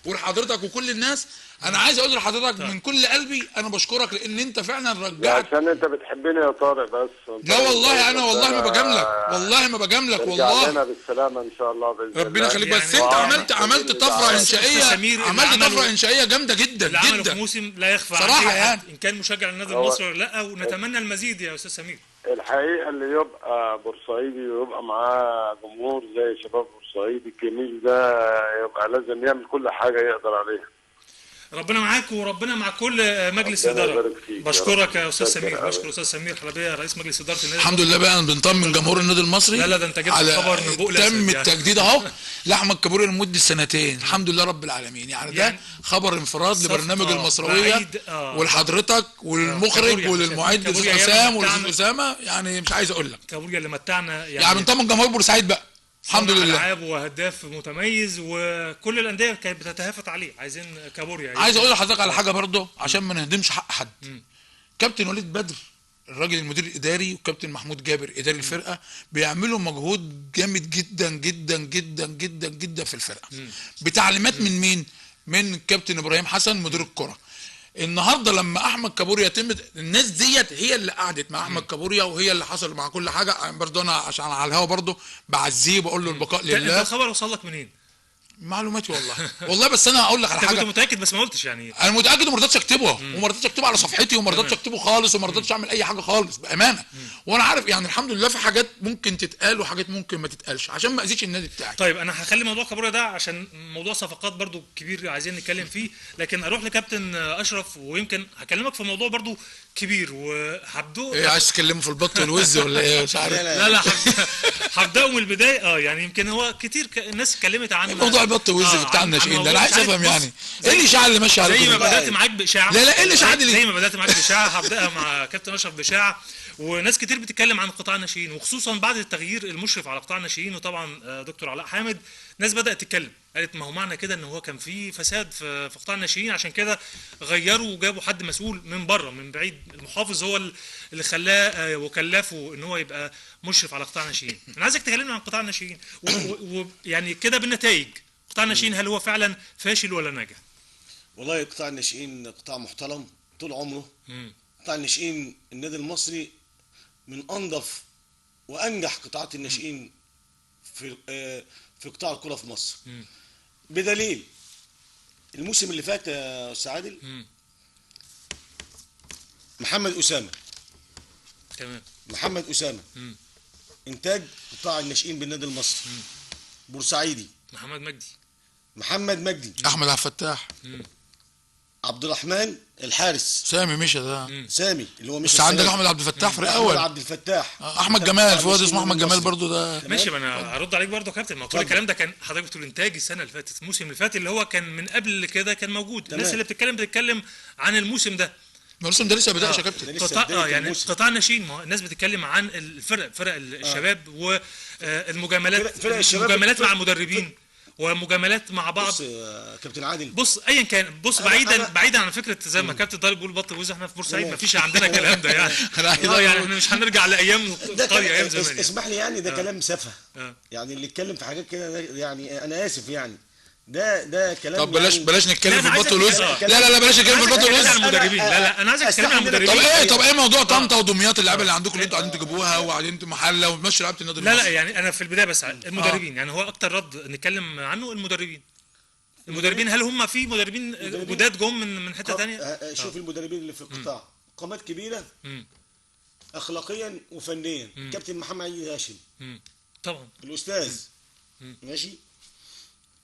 ولحضرتك وكل الناس. انا عايز اقول لحضرتك من كل قلبي انا بشكرك، لان انت فعلا رجعت. عشان انت بتحبني يا طارق بس. لا والله انا والله ما بجاملك، والله ما بجاملك والله. رجعنا بالسلامه ان شاء الله باذن الله. ربنا يخليك. بس انت عملت طفره انشائيه، عملت طفره انشائيه جامده جدا اللي عمله جدا في موسم لا يخفى صراحه يعني ان كان مشجع للنادي المصري ولا لا، ونتمنى المزيد يا استاذ سمير. الحقيقه اللي يبقى بورسعيدي ويبقى معاه جمهور زي شباب بورسعيد الجميل ده يبقى لازم يعمل كل حاجه يقدر عليها. ربنا معاك وربنا مع كل مجلس اداره. بشكرك يا استاذ سمير، بشكر استاذ سمير حلبيه رئيس مجلس اداره النادي. الحمد لله بقى بنطمن جمهور النادي المصري. لا ده انت جبت خبر من بوق الاسد. تم التجديد اهو لاحمد كابوريا لمده سنتين الحمد لله رب العالمين. يعني ده خبر انفراد لبرنامج المصرويه ولحضرتك والمخرج وللمعد الاستاذ حسام والاستاذ اسامه. يعني مش عايز اقول لك كابوريا اللي متعنا يعني بنطمن جمهور بورسعيد بقى الحمد لله. لاعب وهداف متميز وكل الانديه كانت بتتهافت عليه، عايزين كابوريا. عايز اقول لحضرتك على حاجه برضه عشان ما نهدمش حق حد. كابتن وليد بدر الراجل المدير الاداري وكابتن محمود جابر اداري الفرقه بيعملوا مجهود جامد جدا جدا جدا جدا جدا في الفرقه بتعليمات من مين؟ من كابتن ابراهيم حسن مدير الكره. النهارده لما احمد كابوريا يتم، الناس ديت هي اللي قعدت مع احمد كابوريا وهي اللي حصل مع كل حاجه. برضه انا عشان على الهوا برضه بعزيه وبقول له البقاء لله. انت الخبر وصل لك منين؟ معلوماتي والله بس انا هقول لك على حاجه. كنت متاكد بس ما قلتش يعني. انا متاكد وما رضيتش اكتبه وما رضيتش اكتبه على صفحتي وما رضيتش اكتبه خالص وما رضيتش اعمل اي حاجه خالص بامانه. وانا عارف يعني الحمد لله في حاجات ممكن تتقال وحاجات ممكن ما تتقالش عشان ما اذيش النادي بتاعي. طيب انا هخلي موضوع كابوريا ده عشان موضوع صفقات برضو كبير عايزين نتكلم فيه، لكن اروح لكابتن اشرف ويمكن هكلمك في موضوع برضو كبير وهبدو. ايه عايز تكلمه في البط والوز ولا ايه؟ مش عارف. لا هبداه من البدايه. يعني يمكن هو كتير الناس اتكلمت عن موضوع البط والوز بتاع الناشئين ده. انا عايز افهم يعني ايه الاشاعه اللي ماشيه على زي ما بدات معاك باشاعه. لا ايه الاشاعه دي؟ زي ما بدات معاك باشاعه هبداها مع كابتن اشرف باشاعه. وناس كتير بتتكلم عن قطاع الناشئين وخصوصا بعد التغيير المشرف على قطاع الناشئين وطبعا دكتور علاء حامد. ناس بدات تتكلم قالت ما هو معنى كده ان هو كان في فساد في قطاع الناشئين عشان كده غيروا وجابوا حد مسؤول من بره من بعيد. المحافظ هو اللي خلاه وكلفه ان هو يبقى مشرف على قطاع الناشئين. انا عايزك تكلمنا عن قطاع الناشئين ويعني كده بالنتائج. قطاع الناشئين هل هو فعلا فاشل ولا ناجح؟ والله قطاع الناشئين قطاع محترم طول عمره. قطاع الناشئين النادي المصري من انظف وانجح قطاعات الناشئين في قطاع الكره في مصر. بدليل الموسم اللي فات يا استاذ عادل محمد اسامه تمام. محمد اسامه. انتاج قطاع الناشئين بالنادي المصري. بورسعيدي. محمد مجدي. احمد عبد الفتاح. عبد الرحمن الحارس. سامي مشى ده. سامي اللي هو مش بس عندك احمد عبد الفتاح فريق اول. عبد الفتاح. احمد جمال في واد اسمه احمد جمال برضو ده. ماشي، ما انا هرد عليك برضه يا كابتن. ما كل الكلام ده كان حضرتك بتقول انتاج السنه اللي فاتت، الموسم اللي فات اللي هو كان من قبل كده كان موجود. الناس اللي بتتكلم عن الموسم ده. الموسم ده لسه ما بدأش يا كابتن. قطاع يعني قطاع الناشئين، ما الناس بتتكلم عن فرق الشباب والمجاملات، فرق الشباب مجاملات مع المدربين ومجاملات مع بعض. بص يا كابتن عادل، بص ايا كان، بص بعيدا عن فكره زي ما كابتن طارق بيقول بطل وزع، احنا في بورسعيد ما فيش عندنا الكلام ده يعني. يعني احنا مش هنرجع لايام القريه ايام زمان يعني. اسمح لي يعني ده كلام سفه. يعني اللي يتكلم في حاجات كده يعني انا اسف يعني ده كلام. طب بلاش نتكلم في أنا البطل والوزع. عايزك- لا بلاش نتكلم في البطل والوزع. عن المدربين. لا انا عايزك تتكلم عن المدربين. طب ايه موضوع طنطا ودمياط اللعيبه اللي عندكم اللي انتوا قاعدين تجيبوها وقاعدين انتوا محله وماشي لعيبه النادي لا المصري؟ يعني انا في البدايه بس المدربين يعني هو اكتر رد نتكلم عنه المدربين هل هم في مدربين جداد جم من حته ثانيه؟ شوف المدربين اللي في القطاع قامات كبيره اخلاقيا وفنيا. كابتن محمد علي هاشم طبعا. الاستاذ ماشي.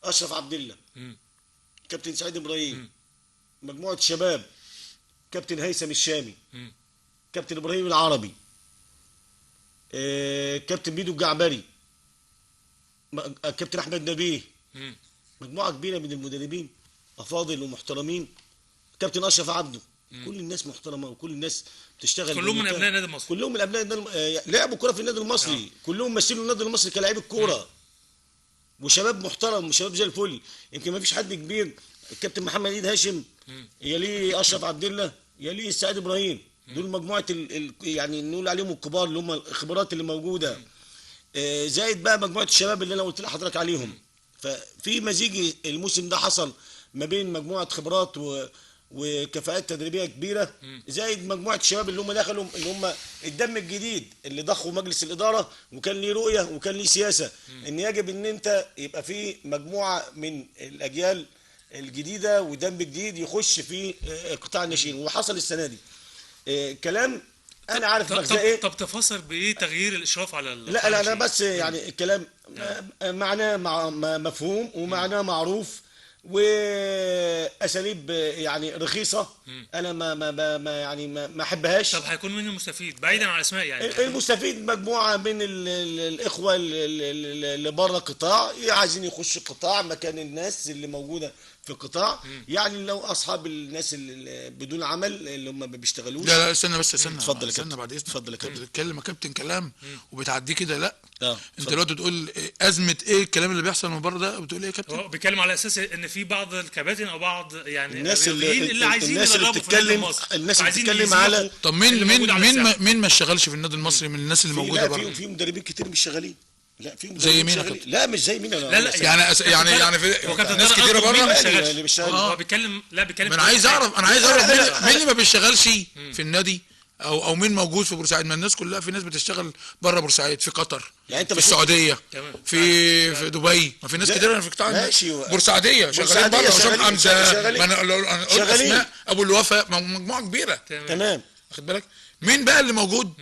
اشرف عبد الله. كابتن سعيد ابراهيم. مجموعه شباب. كابتن هيثم الشامي. كابتن ابراهيم العربي. كابتن بيدو الجعبري. كابتن احمد نبيه. مجموعه كبيره من المدربين افاضل ومحترمين. كابتن اشرف عبده. كل الناس محترمه وكل الناس بتشتغل. كلهم من ابناء النادي المصري. كلهم من ابناء النادي لعبوا كوره في النادي المصري. كلهم مثلوا النادي المصري كلاعيبه كوره. وشباب محترم وشباب زي الفل. يمكن ما فيش حد كبير. الكابتن محمد عيد هاشم يليه اشرف عبد الله يليه سعيد ابراهيم. دول مجموعه يعني نقول عليهم الكبار اللي هم الخبرات اللي موجوده. زائد بقى مجموعه الشباب اللي انا قلت لحضرتك عليهم. ففي مزيج الموسم ده حصل ما بين مجموعه خبرات وكفاءات تدريبيه كبيره، زائد مجموعه الشباب اللي هم دخلوا اللي هم الدم الجديد اللي ضخوا مجلس الاداره وكان ليه رؤيه وكان ليه سياسه ان يجب ان انت يبقى في مجموعه من الاجيال الجديده ودم جديد يخش في قطاع الناشئين، وحصل السنه دي. كلام انا عارف مغزاه ايه. طب تفسر بايه تغيير الاشراف على لا انا بس يعني الكلام معناه مفهوم ومعناه معروف واساليب يعني رخيصه. انا ما احبهاش. طب هيكون مين المستفيد بعيدا عن الاسماء يعني؟ المستفيد مجموعه من الاخوه اللي بره القطاع عايزين يخشوا القطاع مكان الناس اللي موجوده في القطاع. يعني لو اصحاب الناس اللي بدون عمل اللي هم ما بيشتغلوش. لا استنى اتفضل يا استنى بعد اذنك. اتفضل يا كابتن. بتتكلم يا كابتن كلام وبتعديه كده. لا انت اتفضل. دلوقتي تقول ازمه ايه الكلام اللي بيحصل من بره ده؟ بتقول ايه يا كابتن؟ هو بيتكلم على اساس ان في بعض الكباتن او بعض يعني الناس اللي عايزين الناس اللي يدربوا في النادي بتتكلم المصري. الناس اللي عايزين بتتكلم يزيدوا على طب اللي موجود على الساحة. مين ما اشتغلش في النادي المصري من الناس اللي موجوده بره؟ في مدربين كتير مش شغالين. لا في زي مين يا شغالين. كابتن؟ لا مش زي مين. لا يعني في هو كابتن ناس طارق كتيره قصده مين ما بره. بيشتغلش. اللي بيشتغل. هو بيتكلم ما انا عايز اعرف مين اللي ما بيشتغلش في النادي او مين موجود في بورسعيد. ما الناس كلها في ناس بتشتغل بره بورسعيد، في قطر، يعني انت في السعوديه، تمام. في دبي. ما في ناس كتير في قطاع ماشي. بورسعيديه شغالين بره. حسام حمزه، ما انا قلت اسماء، ابو الوفا، مجموعه كبيره. تمام. واخد بالك مين بقى اللي موجود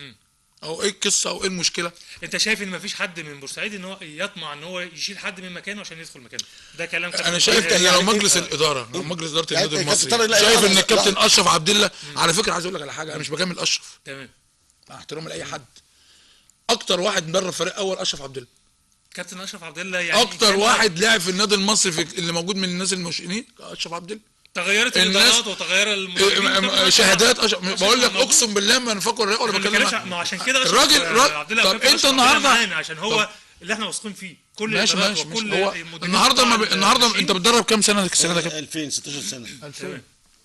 او ايه القصه او ايه المشكله؟ انت شايف ان مفيش حد من بورسعيد ان هو يطمع ان هو يشيل حد من مكانه عشان يدخل مكانه؟ ده كلام انا شايف ان لو مجلس الاداره مجلس اداره يعني النادي انت المصري ترى- لا، شايف لحظة، ان الكابتن لحظة. اشرف عبد الله، على فكره عايز اقول لك على حاجه، انا مش بجامل اشرف تمام. مع احترامي لاي حد. اكتر واحد مدرب فريق اول اشرف عبد الله. كابتن اشرف عبد الله يعني اكتر واحد لعب في النادي المصري في اللي موجود من الناس المنشئين اشرف عبد الله. تغيرت الناس- الادارات وتغير المدربين. شهادات بقول لك اقسم بالله ما انا فاكر الرئه ولا بكلم ما عشان كده الراجل عبد الله طب وكابتن انت أشرف عبد الله النهارده معانا عشان هو اللي احنا واثقين فيه. كل ماشي الإدارات ماشي وكل هو المديرين النهارده بتوع النهارده الناشئين. انت بتدرب كام سنه السنه ده كده؟ 2016 سنه. تمام.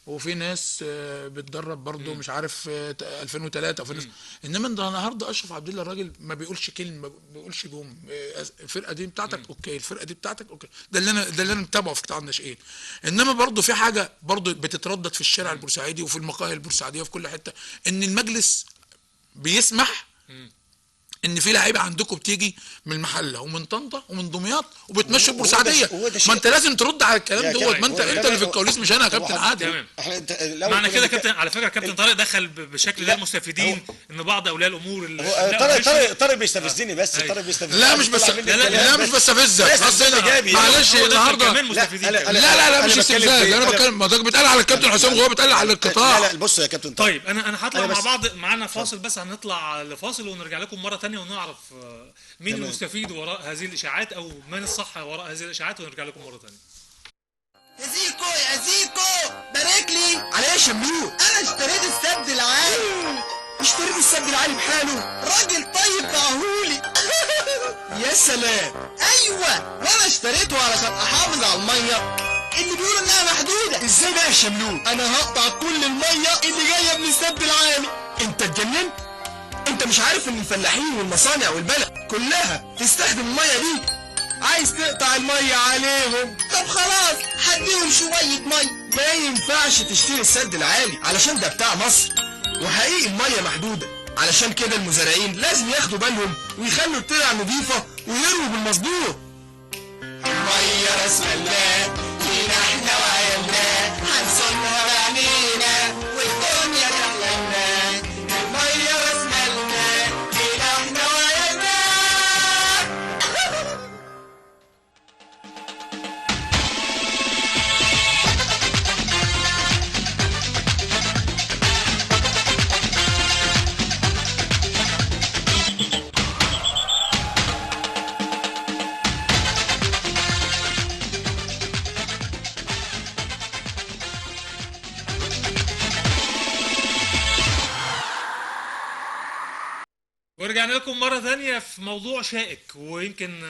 وفي ناس بتدرب برضه مش عارف 2003 او في ناس. انما انت النهارده اشرف عبد الله الراجل ما بيقولش كلمه، ما بيقولش بوم. الفرقه دي بتاعتك اوكي، الفرقه دي بتاعتك اوكي. ده اللي انا متابعه في قطاع الناشئين. انما برضه في حاجه برضه بتتردد في الشارع البورسعيدي وفي المقاهي البورسعيديه وفي كل حته، ان المجلس بيسمح ان في لعيبه عندكم بتيجي من المحله ومن طنطا ومن دمياط وبتمشي البورسعيديه. هو ده شيء. ما انت لازم ترد على الكلام يا دوت، كابتن، ما انت هو انت ده اللي في هو- الكواليس مش انا يا هو كابتن حضرتك- عادل. تمام. احنا الأول معنى كنا كده بنتكلم- كابتن، على فكره كابتن طارق دخل بشكل ده المستفيدين ان بعض اولياء الامور هو طارق بيستفزني بس. أيوة. طارق بيستفزني. لا مش بس، طلع مني لا لا, الكلام لا بس. مش بستفزك، بس اصل اللي أنا- جابي. معلش هو ده النهارده كمان لا، مستفيدين أنا- كمان. لا أنا مش بتكلم استفزاز، في- انا بتكلم، ما ده بيتقال على الكابتن حسام وهو بيتقال على القطاع. لا بص يا كابتن طارق. طيب انا هطلع أنا مع بس- بعض، معانا فاصل بس هنطلع لفاصل ونرجع لكم مره ثانيه ونعرف مين تمام. المستفيد وراء هذه الاشاعات او من الصح وراء هذه الاشاعات، ونرجع لكم مره ثانيه. يا زيكو يا زيكو بارك لي على يا شملوت. انا اشتريت السد العالي. اشتريت السد العالي بحاله؟ راجل طيب باعهولي. يا سلام. ايوه، وانا اشتريته علشان احافظ على الميه اللي بيقولوا انها محدوده. ازاي بقى يا شملوت؟ انا هقطع كل الميه اللي جايه من السد العالي. انت اتجننت؟ انت مش عارف ان الفلاحين والمصانع والبلد كلها تستخدم الميه دي؟ عايز تقطع الميه عليهم؟ طب خلاص هديهم شويه ميه. ما ينفعش تشتري السد العالي علشان ده بتاع مصر، وحقيقي الميه محدوده. علشان كده المزارعين لازم ياخدوا بالهم ويخلوا الترع نظيفه ويرووا بالمظبوط. الميه راس مالنا لينا احنا وعيالنا، هنصونها بعينينا والدنيا تحلمنا. الميه راس مالنا لينا احنا وعيالنا. ورجعنا لكم مرة ثانية في موضوع شائك، ويمكن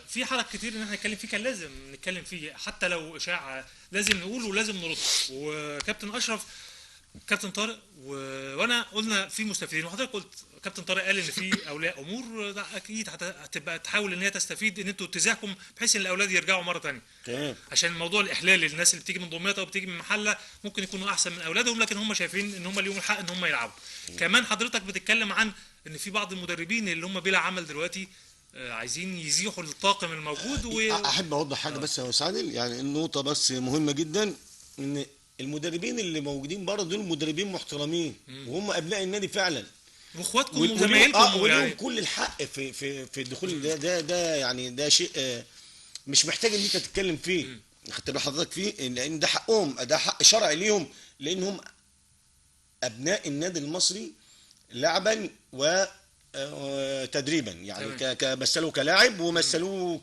في حلقة كتير ان احنا نتكلم فيه، كان لازم نتكلم فيه حتى لو اشاعة لازم نقول ولازم نرد. وكابتن اشرف، كابتن طارق وانا قلنا في مستفيدين، وحضرتك قلت كابتن طارق قال ان في اولياء امور ده اكيد هتبقى تحاول ان هي تستفيد ان انتوا اتزاحكم بحيث ان الاولاد يرجعوا مرة ثانية. تمام. عشان موضوع الاحلال، الناس اللي بتيجي من دمياط او بتيجي من محله ممكن يكونوا احسن من اولادهم، لكن هم شايفين ان هم ليهم الحق ان هم يلعبوا. كمان حضرتك بتتكلم عن ان في بعض المدربين اللي هم بلا عمل دلوقتي عايزين يزيحوا الطاقم الموجود احب اوضح حاجه بس يا استاذ عادل، يعني النقطه بس مهمه جدا، ان المدربين اللي موجودين بره دول مدربين محترمين وهم ابناء النادي فعلا، واخواتكم وليهم وزمايلكم وليهم يعني. كل الحق في الدخول. ده يعني ده شيء مش محتاج ان انت تتكلم فيه، خدت بال حضرتك فيه، لان ده حقهم، ده حق شرعي ليهم، لانهم ابناء النادي المصري لعبا وتدريبا، يعني مثلوا كلاعب ومثلوه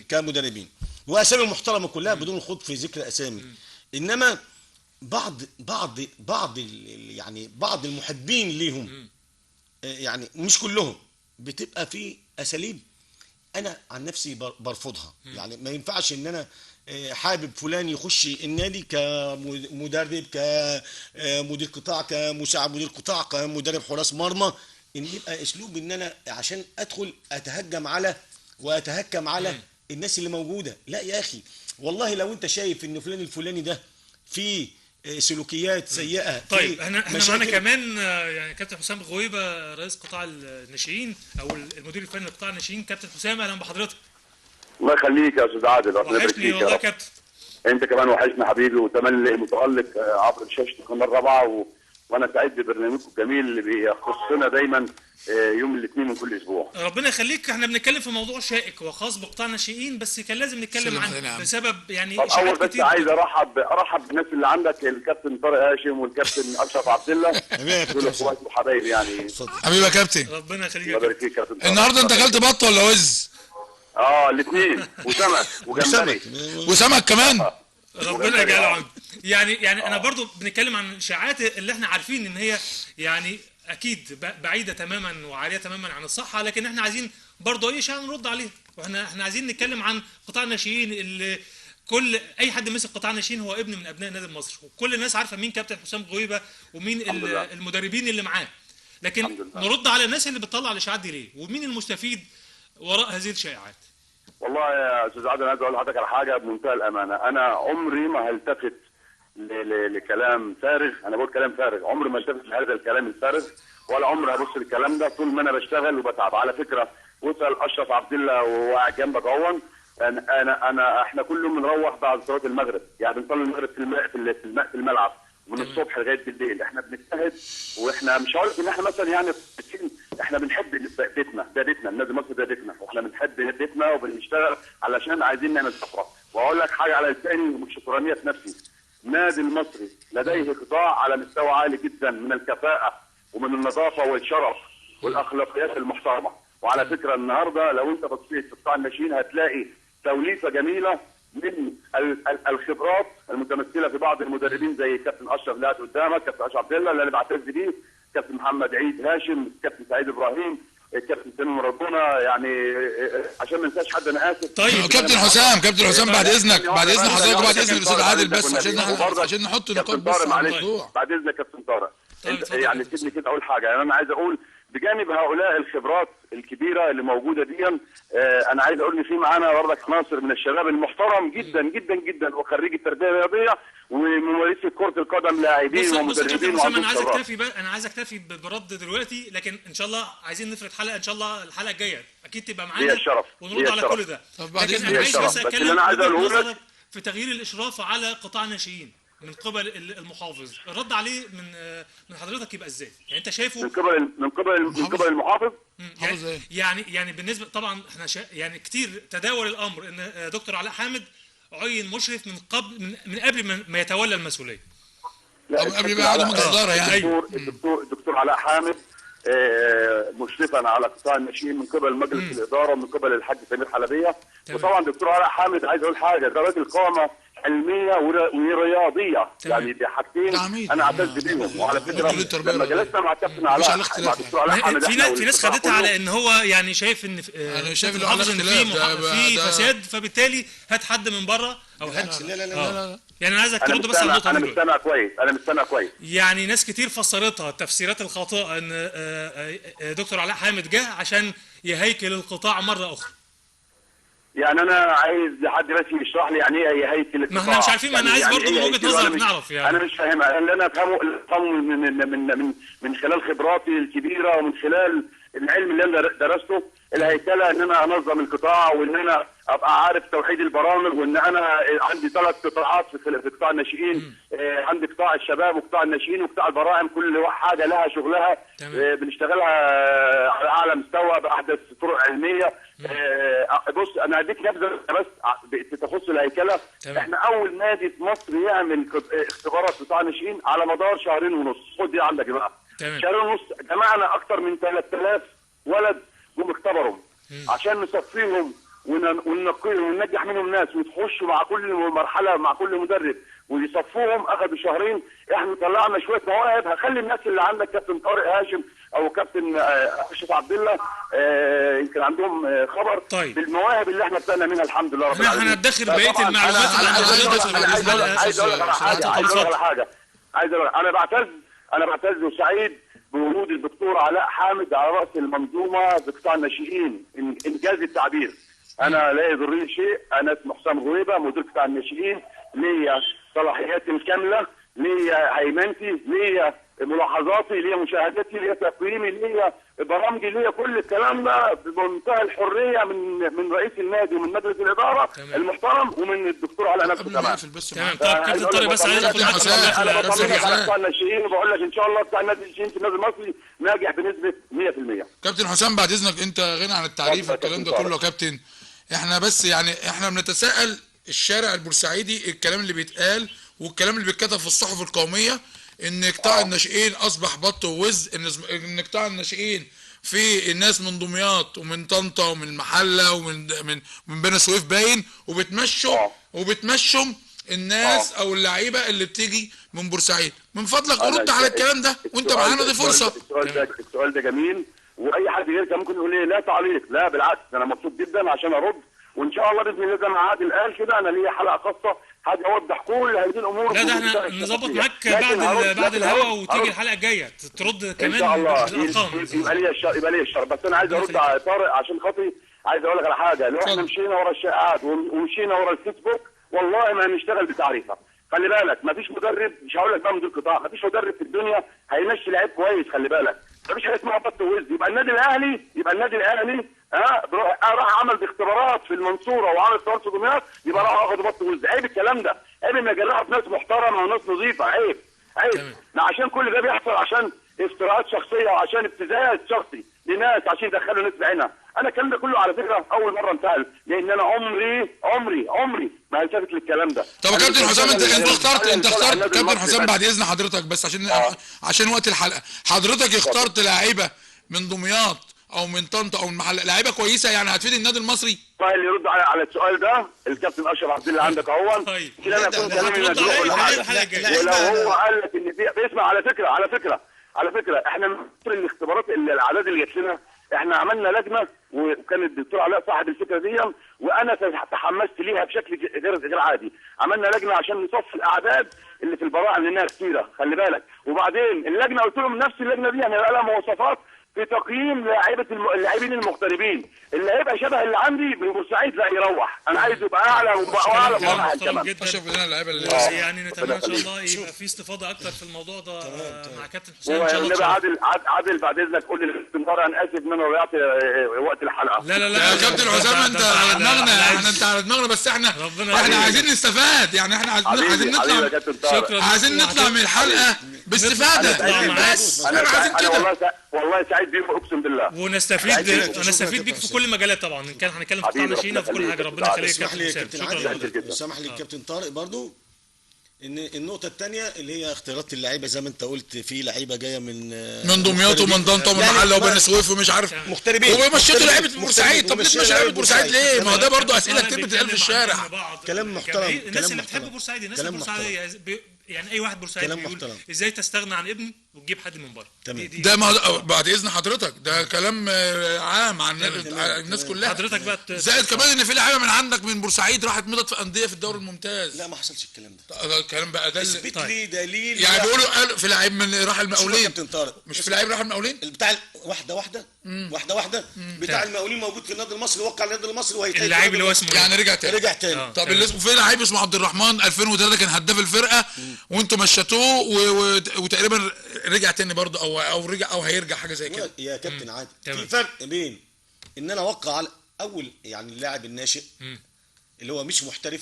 كمدربين، واسامي محترمه كلها بدون الخوض في ذكر اسامي. انما بعض المحبين ليهم، يعني مش كلهم، بتبقى في اساليب انا عن نفسي برفضها. يعني ما ينفعش ان انا حابب فلان يخش النادي كمدرب، كمدير قطاع، كمساعد مدير قطاع، كمدرب حراس مرمى، ان يبقى اسلوب ان انا عشان ادخل واتهكم على الناس اللي موجوده. لا يا اخي، والله لو انت شايف ان فلان الفلاني ده في سلوكيات سيئه، طيب احنا معانا كمان يعني كابتن حسام غويبه رئيس قطاع الناشئين او المدير الفني لقطاع الناشئين. كابتن حسام اهلا بحضرتك. الله يخليك يا استاذ عادل، ربنا يبارك وحشني فيك والله يا يا رب. كابتن. انت كمان وحشنا حبيبي، وتملي متالق عبر شاشه القناه الرابعه وانا سعيد ببرنامجكم الجميل اللي بيخصنا دايما يوم الاثنين من كل اسبوع. ربنا يخليك. احنا بنتكلم في موضوع شائك وخاص بقطاع الناشئين، بس كان لازم نتكلم عنه بسبب يعني طب اول بس عايز ارحب بالناس اللي عندك، الكابتن طارق هاشم والكابتن اشرف عبد الله، دول اخوات وحبايب يعني. حبيبي يا كابتن، ربنا يخليك. الله يبارك فيك يا كابتن. النهارده انت اكلت بط ولا وز؟ الاثنين، وسمك وجمبري وسمك كمان. ربنا يجعله عنده. يعني انا برضو بنتكلم عن الاشاعات اللي احنا عارفين ان هي يعني اكيد بعيده تماما وعاليه تماما عن الصحه، لكن احنا عايزين برضو اي اشاعه نرد عليها. احنا عايزين نتكلم عن قطاع الناشئين اللي اي حد مسك قطاع الناشئين هو ابن من ابناء النادي المصري، وكل الناس عارفه مين كابتن حسام غويبه ومين المدربين اللي معاه، لكن نرد على الناس اللي بتطلع الاشاعات دي ليه، ومين المستفيد وراء هذه الشائعات. والله يا استاذ عادل، انا عايز اقول لحضرتك على حاجه بمنتهى الامانه، انا عمري ما هلتفت لكلام فارغ. انا بقول كلام فارغ، عمري ما التفت لهذا الكلام الفارغ ولا عمري هبص للكلام ده طول ما انا بشتغل وبتعب. على فكره واسال اشرف عبد الله وهو قاعد جنبك اهون، احنا كل يوم بنروح بعد صلاه المغرب، يعني بنصلي المغرب في الملعب من الصبح لغايه بالليل. احنا بنجتهد، واحنا مش هقول لك ان احنا مثلا يعني احنا بنحب بيتنا، ده بيتنا، النادي المصري ده بيتنا، واحنا بنحب بيتنا وبنشتغل علشان عايزين نعمل طفره. واقول لك حاجه على لساني ومش شكرانيه في نفسي، النادي المصري لديه قطاع على مستوى عالي جدا من الكفاءه ومن النظافه والشرف والاخلاقيات المحترمه. وعلى فكره النهارده لو انت بصيت في قطاع الناشئين هتلاقي توليفه جميله من الخبرات المتمثله في بعض المدربين زي كابتن اشرف اللي قاعد قدامك، كابتن اشرف عبد الله اللي انا بعتز بيه، كابتن محمد عيد هاشم، كابتن سعيد ابراهيم، الكابتن سامي مرادونا، يعني عشان ما ننساش حد انا اسف. طيب كابتن حسام بعد اذنك حضرتك وبعد اذن الاستاذ عادل بس عشان نحط نقاط بس على الموضوع. بعد اذنك كابتن طارق، يعني سيبني كده اقول حاجه. يعني انا عايز اقول بجانب هؤلاء الخبرات الكبيره اللي موجوده دي، انا عايز اقول ان في معانا برضك عناصر من الشباب المحترم جدا جدا جدا وخريج التربيه الرياضيه وممارسه كره القدم لاعبين ومدربين وعندهم خبرات. انا عايز اكتفي برد دلوقتي، لكن ان شاء الله عايزين نفرد حلقه ان شاء الله الحلقه الجايه اكيد تبقى معانا ونرد على كل ده. لكن انا عايز بس اتكلم في تغيير الاشراف على قطاع الناشئين من قبل المحافظ، الرد عليه من حضرتك يبقى ازاي؟ يعني انت شايفه من قبل المحافظ؟ يعني بالنسبه طبعا احنا يعني كتير تداول الامر ان دكتور علاء حامد عين مشرف من قبل ما يتولى المسؤوليه. لا قبل ما يقعد مجلس اداره يعني. الدكتور علاء حامد مشرفا على قطاع الناشئين من قبل مجلس الاداره ومن قبل الحاج سمير حلبيه. وطبعا دكتور علاء حامد عايز اقول حاجه، ده راجل قامه علميه ورياضيه، يعني دي حاجتين انا اعتز بيهم. وعلى فكره لما جلسنا مع كابتن علاء مع دكتور علاء حامد في ناس خدتها على ان هو يعني شايف ان في فساد، فبالتالي هات حد من بره او هات. لا يعني انا عايزك ترد بس على النقطه دي. انا مستمع كويس. يعني ناس كتير فسرتها التفسيرات الخاطئه ان دكتور علاء حامد جه عشان يهيكل القطاع مره اخرى. يعني انا عايز حد بس يشرح لي يعني ايه هيكل القطاع. ما احنا مش عارفين، ما انا عايز برضه من وجهه نظرك نعرف. يعني انا مش فاهمها، اللي انا افهمه من خلال خبراتي الكبيره ومن خلال العلم اللي انا درسته، الهيكله ان انا انظم القطاع وان انا ابقى عارف توحيد البرامج، وان انا عندي 3 قطاعات في قطاع الناشئين. عندي قطاع الشباب وقطاع الناشئين وقطاع البراعم، كل حاجه لها شغلها بنشتغلها على اعلى مستوى باحدث طرق علميه. بص انا هديك نبذه بس تخص الهيكله. احنا اول نادي في مصر يعمل اختبارات قطاع الناشئين على مدار 2.5 شهر. خد دي عندك بقى. 2.5 شهر جمعنا اكثر من 3000 ولد جم اختبروا عشان نصفيهم وننقيهم وننجح منهم ناس وتخشوا مع كل مرحله مع كل مدرب ويصفوهم. اخذوا 2 شهر. احنا طلعنا شويه مواهب. هخلي الناس اللي عندك كابتن طارق هاشم او كابتن اشرف عبد الله يمكن عندهم خبر بالمواهب اللي احنا ابتدينا منها الحمد لله رب العالمين. احنا هندخر بقيه المعلومات اللي عايز اقول لك على حاجه. انا بعتز وسعيد بوجود الدكتور علاء حامد على راس المنظومه بقطاع الناشئين. انجاز التعبير. انا لا يضرني شيء. انا اسمي حسام غويبه مدير قطاع الناشئين، ليا صلاحياتي الكامله، ليا هيمنتي، ليا ملاحظاتي، ليا مشاهداتي، ليا تقييمي، ليا برامجي، ليا كل الكلام ده بمنتهى الحريه من رئيس النادي ومن مجلس الاداره المحترم ومن الدكتور علاء نفسه كمان. تمام. طب كابتن طارق بس عايز ادخل معاك. انا بطمنك على قطاع الناشئين وبقول لك ان شاء الله قطاع النادي الناشئين في النادي المصري ناجح بنسبه 100%. كابتن حسام بعد اذنك، انت غني عن التعريف والكلام ده كله يا كابتن. احنا بس يعني احنا بنتساءل الشارع البورسعيدي الكلام اللي بيتقال والكلام اللي بيتكتب في الصحف القوميه ان قطاع الناشئين اصبح بط ووز، ان قطاع الناشئين في الناس من دمياط ومن طنطا ومن المحله ومن بني سويف باين وبتمشوا الناس او اللعيبه اللي بتيجي من بورسعيد. من فضلك رد على الكلام ده وانت معانا، دي فرصه. السؤال ده جميل، واي حد غير كان ممكن يقول لي لا تعليق. لا بالعكس، انا مبسوط جدا عشان ارد، وان شاء الله باذن الله زي ما عادل قال كده انا ليا حلقه خاصه حاجه اوضح كل هذه الامور. لا ده احنا نظبط معاك بعد الهوا وتيجي الحلقه الجايه ترد كمان ان شاء الله. يبقى ليا الشرف. بس انا عايز ارد على طارق عشان خاطري. عايز اقول لك على حاجه، لو احنا مشينا ورا الشائعات ومشينا ورا الفيسبوك والله ما هنشتغل بتعريفه. خلي بالك مفيش مدرب، مش هقول لك بقى مدير قطاع، مفيش مدرب في الدنيا هيمشي لعيب كويس. خلي بالك مفيش حاجه اسمها بط ووز. يبقى النادي الاهلي راح عمل اختبارات في المنصوره وعمل اختبارات في دمياط، يبقى راح واخد بط ووز. عيب الكلام ده، عيب ان يجرحوا في ناس محترمه وناس نظيفه، عيب. لا، عشان كل ده بيحصل عشان افتراءات شخصيه وعشان ابتزاز شخصي لناس عشان يدخلوا ناس بعينها. انا الكلام ده كله على فكره اول مره انتقل، لان انا عمري ما التفت للكلام ده. طب يا كابتن حسام، انت اخترت كابتن المصري حسام بعد اذن حضرتك، بس عشان وقت الحلقه، حضرتك اخترت لعيبه من دمياط او من طنطا او المحله، لعيبه كويسه يعني هتفيد النادي المصري. طيب اللي يرد على السؤال ده الكابتن اشرف عبد الله عندك اهو. كده انا اكون كلامي مدروح ولا حاجه. ولو هو قال لك ان في اسمع، على فكره احنا من الاختبارات الاعداد اللي جت لنا، احنا عملنا لجنه وكان الدكتور علاء صاحب الفكره دي، وانا تحمست ليها بشكل غير عادي. عملنا لجنه عشان نصفي الاعداد اللي في البراعم لانها كتيره، خلي بالك. وبعدين اللجنه قلت لهم نفس اللجنه دي هنبقى لها مواصفات في تقييم اللاعبين المغتربين، اللي هيبقى شبه اللي عندي من بورسعيد لا يروح، انا عايز يبقى اعلى واعلى مراحل كمان. اشرف لنا اللعيبه اللي يعني نتمنى ان شاء الله يبقى في استفاضه اكتر في الموضوع ده مع كابتن حسام ان شاء الله. عادل بعد اذنك قول لي الاستمرار، انا اسف ان انا ضيعت وقت الحلقه. لا يا كابتن حسام انت على دماغنا، انت على دماغنا، بس احنا عايزين نستفاد، يعني احنا عايزين نطلع من الحلقه باستفاده. انا عايزين كده والله سعيد بيكم اقسم بالله، ونستفيد بيك في كل المجالات طبعا، ان كان هنتكلم في قطاع الناشئين وفي كل حاجه. ربنا يخليك يا كابتن حسام. وسامح لي الكابتن طارق برضو ان النقطه الثانيه اللي هي اختيارات اللعيبه زي ما انت قلت، في لعيبه جايه من دمياط ومن طنطا ومن المحله وبني سويف ومش عارف مغتربين، ومشيتوا لعيبه بورسعيد. طب ليه مشيتوا لعيبه بورسعيد ليه؟ ما هو ده برضه اسئله كتير بتتقال في الشارع. كلام محترم. الناس اللي بتحب بورسعيد، الناس البورسعيديه يعني اي واحد بورسعيدي بيقول ازاي تستغنى عن ابن وتجيب حد من بره. ده بعد اذن حضرتك ده كلام عام عن الناس كلها. حضرتك بقى زائد كمان ان في لعيبه من عندك من بورسعيد راحت مضت في انديه في الدوري الممتاز. لا ما حصلش الكلام ده. الكلام بقى ده اثبت لي دليل. يعني بيقولوا في لعيب من راح المقاولين، كابتن طارق مش في لعيب راح المقاولين بتاع واحده بتاع المقاولين موجود في النادي المصري، وقع النادي المصري وهيتهيأ اللاعب اللي هو اسمه يعني رجع تاني. طب اللي اسمه في لعيب اسمه عبد الرحمن 2003 كان هداف الفرقه وانتوا مشيتوه وتقريبا رجع تاني برضه او رجع او هيرجع حاجه زي كده. يا كابتن عادل في فرق بين ان انا اوقع على اول يعني اللاعب الناشئ اللي هو مش محترف،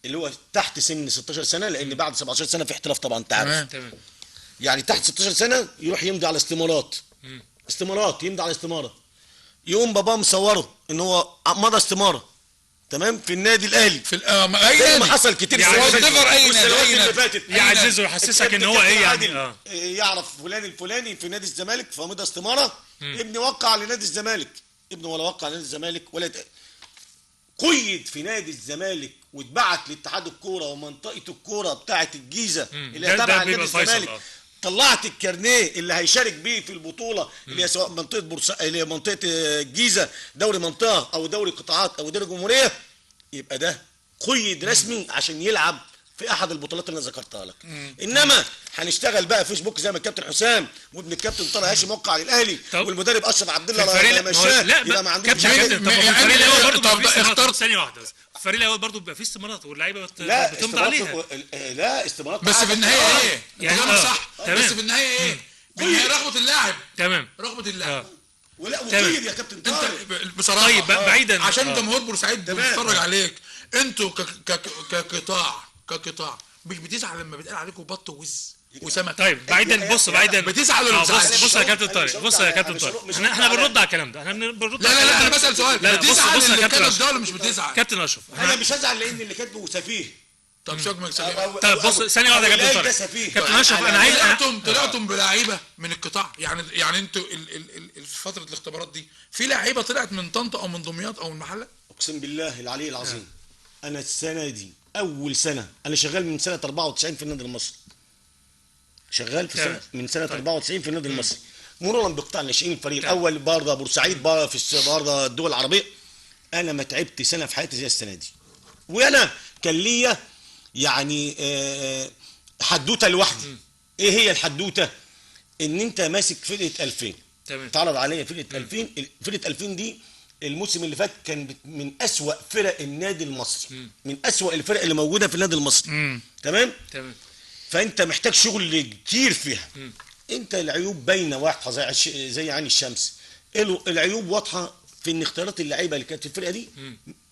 اللي هو تحت سن 16 سنه، لان بعد 17 سنه في احتراف طبعا انت عارف. تمام. يعني تحت 16 سنه يروح يمضي على استمارات يمضي على استماره، يقوم باباه مصوره ان هو مضى استماره تمام في النادي الاهلي في زي ما حصل كتير اللي فاتت يعززه ويحسسك ان هو ايه يعني يعرف فلان الفلاني في نادي الزمالك فمضى استماره، ابني وقع لنادي الزمالك، ابنه ولا وقع لنادي الزمالك ولا قيد في نادي الزمالك واتبعت لاتحاد الكوره ومنطقه الكوره بتاعه الجيزه اللي هي تابعه لنادي الزمالك، طلعت الكارنيه اللي هيشارك بيه في البطوله اللي هي سواء منطقه اللي هي منطقه الجيزه دوري منطقه او دوري قطاعات او دوري جمهوريه، يبقى ده قيد رسمي عشان يلعب في احد البطولات اللي انا ذكرتها لك. انما هنشتغل بقى فيسبوك زي ما الكابتن حسام وابن الكابتن طارق هاشم وقع على الاهلي والمدرب اشرف عبد الله لما مشاه يبقى ما عندوش الفريق الاول برضه اختار ثانيه واحده بس. الفريق الاول برضه بيبقى فيه استمارات واللعيبه بتمضي عليها. لا استمارات بس في النهايه ايه؟ يعني صح. بس في النهايه ايه؟ بالنهايه رغبه اللاعب. تمام. رغبه اللاعب. ولا وكيل يا كابتن طارق. بصراحه طيب بعيدا عشان جمهور بورسعيد بيتفرج عليك، انتوا كقطاع مش بتزعل لما بيتقال عليكم بط ووز وسمك؟ طيب بعيدا بتزعل ولا بتزعلش؟ بص يا كابتن طارق احنا بنرد على الكلام ده، لا انا بسال سؤال، بتزعل اللي كاتب ده ولا مش بتزعل؟ كابتن اشرف انا مش هزعل لان اللي كاتبه سفيه. طب شكرا سفيه. طب بص ثانيه واحده يا كابتن طارق. كابتن اشرف انا عايز طلعتم بلعيبه من القطاع، يعني انتوا فتره الاختبارات دي في لعيبه طلعت من طنطا او من دمياط او من المحله؟ اقسم بالله العلي العظيم انا السنه دي اول سنه انا شغال من سنه 94 في النادي المصري، شغال في من سنه 94 في النادي المصري مرورا بقطاع الناشئين، الفريق الاول برضه بورسعيد في برضه الدول العربيه. انا ما تعبت سنه في حياتي زي السنه دي، وانا كان ليا يعني حدوته لوحدي. ايه هي الحدوته؟ ان انت ماسك فرقه 2000 تمام، تعرض عليا فرقه 2000 فرقه 2000 دي الموسم اللي فات كان من اسوأ فرق النادي المصري، من اسوأ الفرق اللي موجوده في النادي المصري. تمام. فانت محتاج شغل كتير فيها. انت العيوب باينه واضحه زي عين الشمس. العيوب واضحه في ان اختيارات اللعيبه اللي كانت في الفرقه دي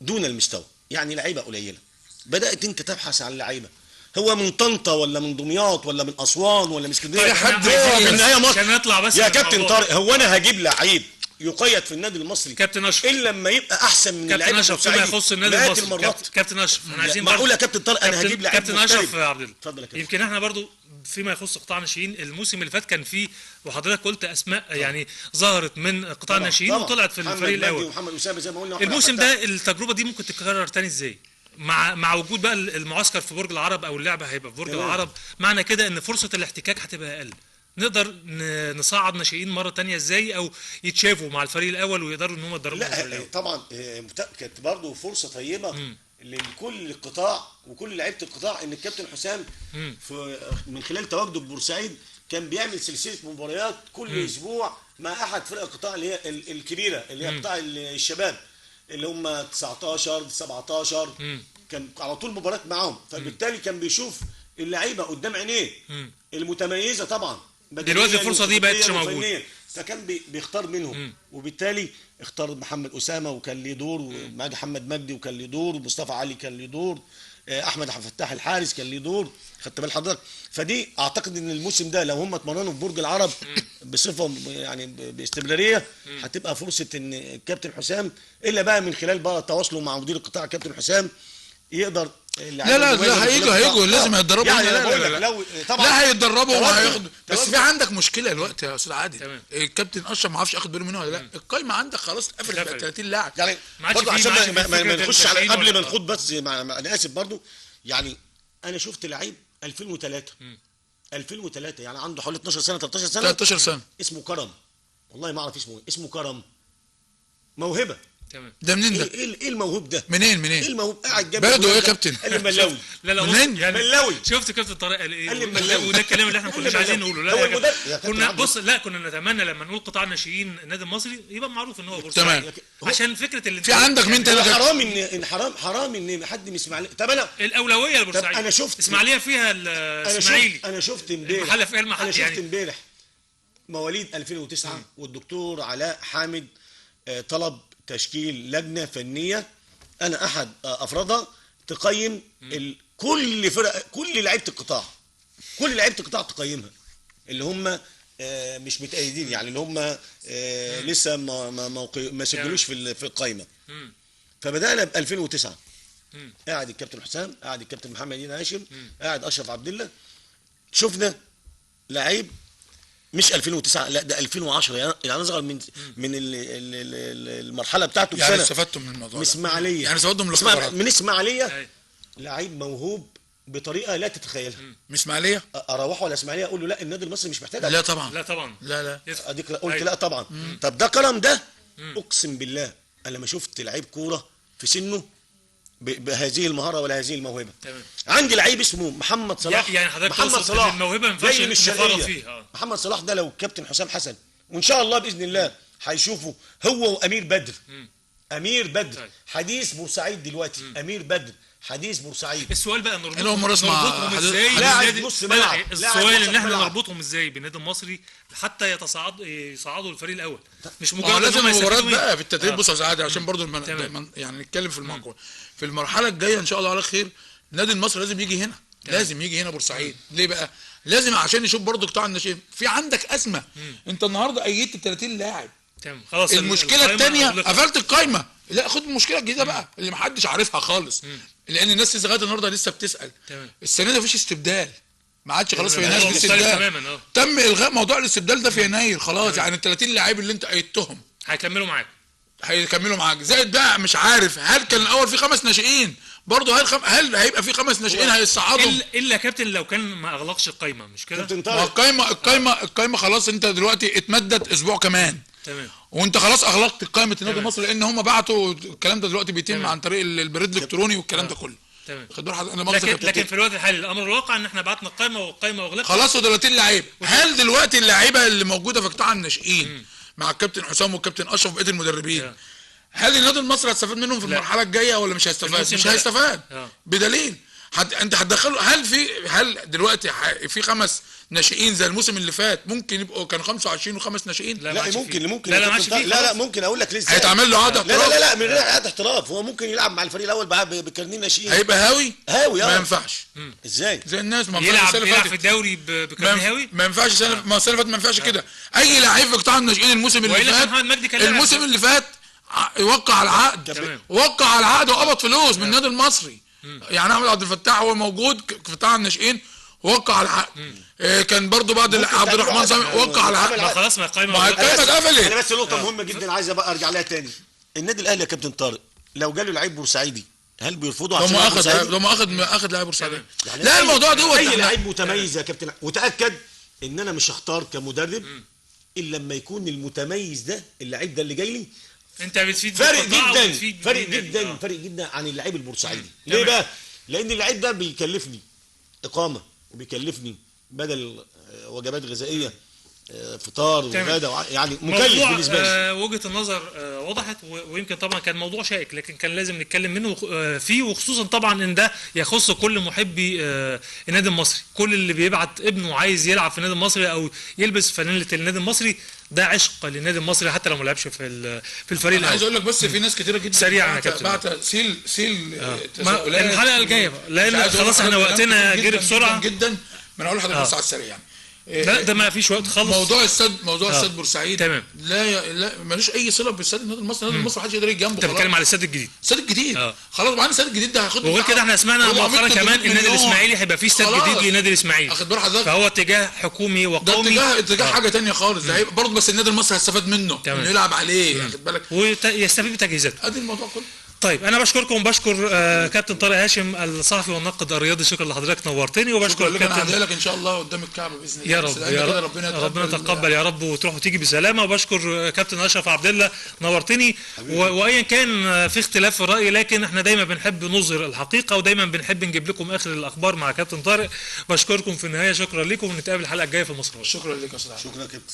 دون المستوى، يعني لعيبه قليله. بدات انت تبحث عن لعيبه، هو من طنطا ولا من دمياط ولا من اسوان ولا من اسكندريه، حد في النهايه مصر. عشان نطلع بس يا كابتن طارق، هو انا هجيب لعيب يقيد في النادي المصري كابتن اشرف الا لما يبقى احسن من كابتن اشرف فيما يخص النادي المصري. كابتن اشرف احنا عايزين معقول يا كابتن طارق انا هجيب لعيب كابتن اشرف يا عبد الله، اتفضل يا كابتن. يمكن احنا برضو فيما يخص قطاع الناشئين الموسم اللي فات كان فيه، وحضرتك قلت اسماء يعني ظهرت من قطاع الناشئين وطلعت في الفريق الاول. محمد اسامه زي ما قلنا. الموسم ده التجربه دي ممكن تتكرر تاني ازاي؟ مع وجود بقى المعسكر في برج العرب او اللعبه هيبقى في برج العرب، معنى كده ان فرصه الاحتكاك هتبقى اقل. نقدر نصعد ناشئين مره تانية ازاي او يتشافوا مع الفريق الاول ويقدروا ان هم يتدربوا في الفريق لا الاول؟ طبعا كانت برضه فرصه طيبه لكل القطاع وكل لعيبه القطاع ان الكابتن حسام من خلال تواجده ببورسعيد كان بيعمل سلسله مباريات كل اسبوع مع احد فرق القطاع اللي هي الكبيره اللي هي قطاع الشباب اللي هم 19 17 كان على طول مباريات معاهم، فبالتالي كان بيشوف اللعيبه قدام عينيه المتميزه طبعا. دلوقتي الفرصه دي بقتش موجوده، فكان بيختار منهم وبالتالي اختار محمد اسامه وكان ليه دور، ومحمد مجدي وكان ليه دور، ومصطفى علي كان ليه دور، احمد عبد الفتاح الحارس كان ليه دور. خدت بال حضرتك؟ فدي اعتقد ان الموسم ده لو هم اتمرنوا في برج العرب بصفه يعني باستمراريه هتبقى فرصه ان الكابتن حسام الا بقى من خلال بقى تواصله مع مدير القطاع الكابتن حسام يقدر. لا هيجوا لازم يتدربوا. يعني لا طبعا لا هيتدربوا وهياخدوا. بس في عندك مشكله الوقت يا استاذ عادل، الكابتن اشرف ما اعرفش اخد باله منها ولا لا. القايمه عندك خلاص قفلت 30 لاعب يعني برضه عشان ما نخش على قبل ما نخوض بس انا اسف برضه. يعني انا شفت لعيب 2003 يعني عنده حوالي 12 سنه 13 سنه اسمه كرم، والله ما اعرف اسمه ايه، اسمه كرم، موهبه. تمام. ده منين ده؟ ايه الموهوب ده؟ منين؟ ايه الموهوب؟ قاعد جنب بلده ايه يا كابتن؟ قال لي ملاوي. لا منين؟ يعني ملاوي. شفت كابتن طارق قال ايه؟ قال لي ملاوي. وده الكلام اللي احنا كناش عايزين نقوله. لا كنا بص، لا كنا نتمنى لما نقول قطاع الناشئين النادي المصري يبقى معروف ان هو بورسعيد، عشان فكره اللي في عندك مين تاني؟ حرام ان حد من اسماعيليه. طب انا الاولويه لبورسعيد. انا شفت اسماعيليه فيها الاسماعيلي. انا شفت امبارح المحله في المحل. انا شفت امبارح مواليد 2009 والدكتور علاء حامد طلب تشكيل لجنه فنيه انا احد افرادها تقيم كل فرق، كل لعيبه القطاع، كل لعيبه القطاع تقيمها اللي هم مش متأيدين، يعني اللي هم لسه ما سجلوش في القايمه. فبدانا ب 2009 قاعد الكابتن حسام، قاعد الكابتن محمد هاشم، قاعد اشرف عبد الله، شفنا لعيب مش 2009 لا ده 2010 يعني اصغر من المرحله بتاعته بسنه. يعني استفدتوا من الموضوع من اسماعيليه، يعني استفدتوا من اسماعيليه لعيب موهوب بطريقه لا تتخيلها. من اسماعيليه اروحه على اسماعيليه اقول له لا النادي المصري مش محتاج. لا طبعا لا اديك قلت لا طبعا. طب ده كرم ده اقسم بالله انا لما شفت لعيب كوره في سنه بهذه المهاره ولا هذه الموهبه. تمام. عندي لعيب اسمه محمد صلاح. يعني حضرتك محمد صلاح الموهبه ما ينفعش نفرط فيها. محمد صلاح ده لو كابتن حسام حسن وان شاء الله باذن الله هيشوفه هو وامير بدر. امير بدر حديث بورسعيد دلوقتي. امير بدر حديث بورسعيد. السؤال بقى نربطهم ازاي؟ السؤال ان احنا نربطهم ازاي بالنادي المصري حتى يصعدوا الفريق الاول، مش مجرد لازم المباريات بقى في التدريب. بص يا سعاده عشان برضو يعني نتكلم في الموضوع في المرحله الجايه ان شاء الله على خير. النادي المصري لازم يجي هنا، لازم يجي هنا بورسعيد. ليه بقى؟ لازم عشان يشوف برضو قطاع الناشئين. في عندك ازمه، انت النهارده ايدت 30 لاعب. تمام خلاص. المشكله الثانيه قفلت القايمه. لا خد المشكله الجديده بقى اللي محدش عارفها خالص. لان الناس لغايه النهارده لسه بتسال. السنه دي مفيش استبدال، ما عادش خلاص في يناير استبدال. تم الغاء موضوع الاستبدال ده في يناير خلاص. يعني ال 30 لاعب اللي انت ايدتهم هيكملوا معاك. زائد بقى مش عارف هل كان الاول في 5 ناشئين برضه، هل هيبقى في 5 ناشئين هيصعدوا الا كابتن لو كان ما اغلقش القايمه، مش كده؟ القايمه خلاص. انت دلوقتي اتمدد اسبوع كمان. تمام. وانت خلاص اغلقت قائمه النادي المصري لان هم بعتوا الكلام ده دلوقتي بيتم عن طريق البريد الالكتروني والكلام ده كله. تمام. لكن في الوقت الحالي الامر الواقع ان احنا بعتنا القائمه والقائمه اغلقت خلاص. 30 لعيب. هل دلوقتي اللعيبه اللي موجوده في قطاع الناشئين مع الكابتن حسام والكابتن اشرف وبقيه المدربين هل النادي المصري هيستفاد منهم في المرحله الجايه ولا مش هيستفاد؟ الموسم مش ده لا. هيستفاد. آه. بدليل انت هتدخله. هل دلوقتي في 5 ناشئين زي الموسم اللي فات ممكن يبقوا كانوا 25 و5 ناشئين؟ لا، ما لا عادش ممكن فيه. ممكن لا ما عادش فيه لا لا خلاص. ممكن اقول لك لسه هيتعمل له عقد لا احتراف. لا لا من غير عقد احتراف، هو ممكن يلعب مع الفريق الاول بقى بكارنيه ناشئين. هيبقى هاوي هاوي ما ينفعش ازاي؟ زي الناس. ما يلعب السنة اللي يلعب في فاتت. الدوري بكارنيه هاوي. ما ينفعش ما السنه اللي فاتت ما ينفعش كده. اي لعيب في قطاع الناشئين الموسم اللي وإلا فات، كان محمد مجدي كان لاعب. الموسم اللي فات يوقع على العقد. تمام. وقع على العقد وقبض فلوس من النادي المصري. يعني احمد عبد الفتاح هو موجود في قطاع الناشئين وقع على العقد. كان برضو بعد عبد الرحمن سامي وقع على العقد. ما خلاص ما القايمه ما القايمه اتقفلت. انا بس نقطه مهمه جدا عايز ابقى ارجع لها تاني. النادي الاهلي يا كابتن طارق لو جاله لعيب بورسعيدي هل بيرفضوا عشان لما بورسعيدي؟ اخذ لاعب بورسعيدي. يعني لا الموضوع ده اي لعيب متميز يا كابتن، وتاكد ان انا مش هختار كمدرب الا لما يكون المتميز ده اللعيب ده اللي جاي لي انت بتفيد فارق بالقطاع جدا وبتفيد فارق بالنادي. جدا فارق جدا عن اللعيب البورسعيدي. ليه تمام. بقى؟ لان اللعيب ده بيكلفني اقامه وبيكلفني بدل وجبات غذائيه فطار وغدا، يعني مكلف موضوع بالنسبه لي. وجهة النظر وضحت ويمكن طبعا كان موضوع شائك لكن كان لازم نتكلم منه فيه، وخصوصا طبعا ان ده يخص كل محبي النادي المصري. كل اللي بيبعت ابنه عايز يلعب في النادي المصري او يلبس فانيله النادي المصري ده عشق للنادي المصري حتى لو ما لعبش في الفريق انا عايز الاول. اقول لك بس في ناس كتيره جدا سريعا يا كابتن. بعت سيل تساؤلات. الحلقه الجايه لان عايز أقول خلاص احنا لك وقتنا جداً جري بسرعه جدا. ما انا اقول لحضرتك بس على السريع يعني. لا ده ما فيش وقت خالص. موضوع استاد بورسعيد تمام. لا ملوش اي صله باستاد النادي المصري. النادي المصري محدش يقدر يجي جنبه. انت بتتكلم على الاستاد الجديد. الاستاد الجديد خلاص. وبعدين الاستاد الجديد ده هياخد وغير كده احنا سمعنا مؤخرا كمان النادي الاسماعيلي هيبقى فيه استاد خلاص. جديد للنادي الاسماعيلي. واخد بال حضرتك؟ فهو اتجاه حكومي ده وقومي. اتجاه حاجه ثانيه خالص. ده هيبقى برضه بس النادي المصري هيستفاد منه تمام. انه يلعب عليه. واخد بالك؟ ويستفيد بتجهيزاته. ادي الموضوع كله. طيب انا بشكركم وبشكر كابتن طارق هاشم الصحفي والناقد الرياضي. شكرا لحضرتك نورتني. وبشكر شكرا لك. انا كابتن هديها لك ان شاء الله قدام الكعبه باذن الله. يا بس رب لأن يا كده رب ربنا يتقبل يا رب وتروح وتيجي بسلامه. وبشكر كابتن اشرف عبد الله نورتني. وايا كان في اختلاف في الراي لكن احنا دايما بنحب نظهر الحقيقه ودايما بنحب نجيب لكم اخر الاخبار مع كابتن طارق. بشكركم في النهايه. شكرا لكم ونتقابل الحلقه الجايه في المصري. شكرا لك يا استاذ. شكرا يا كابتن.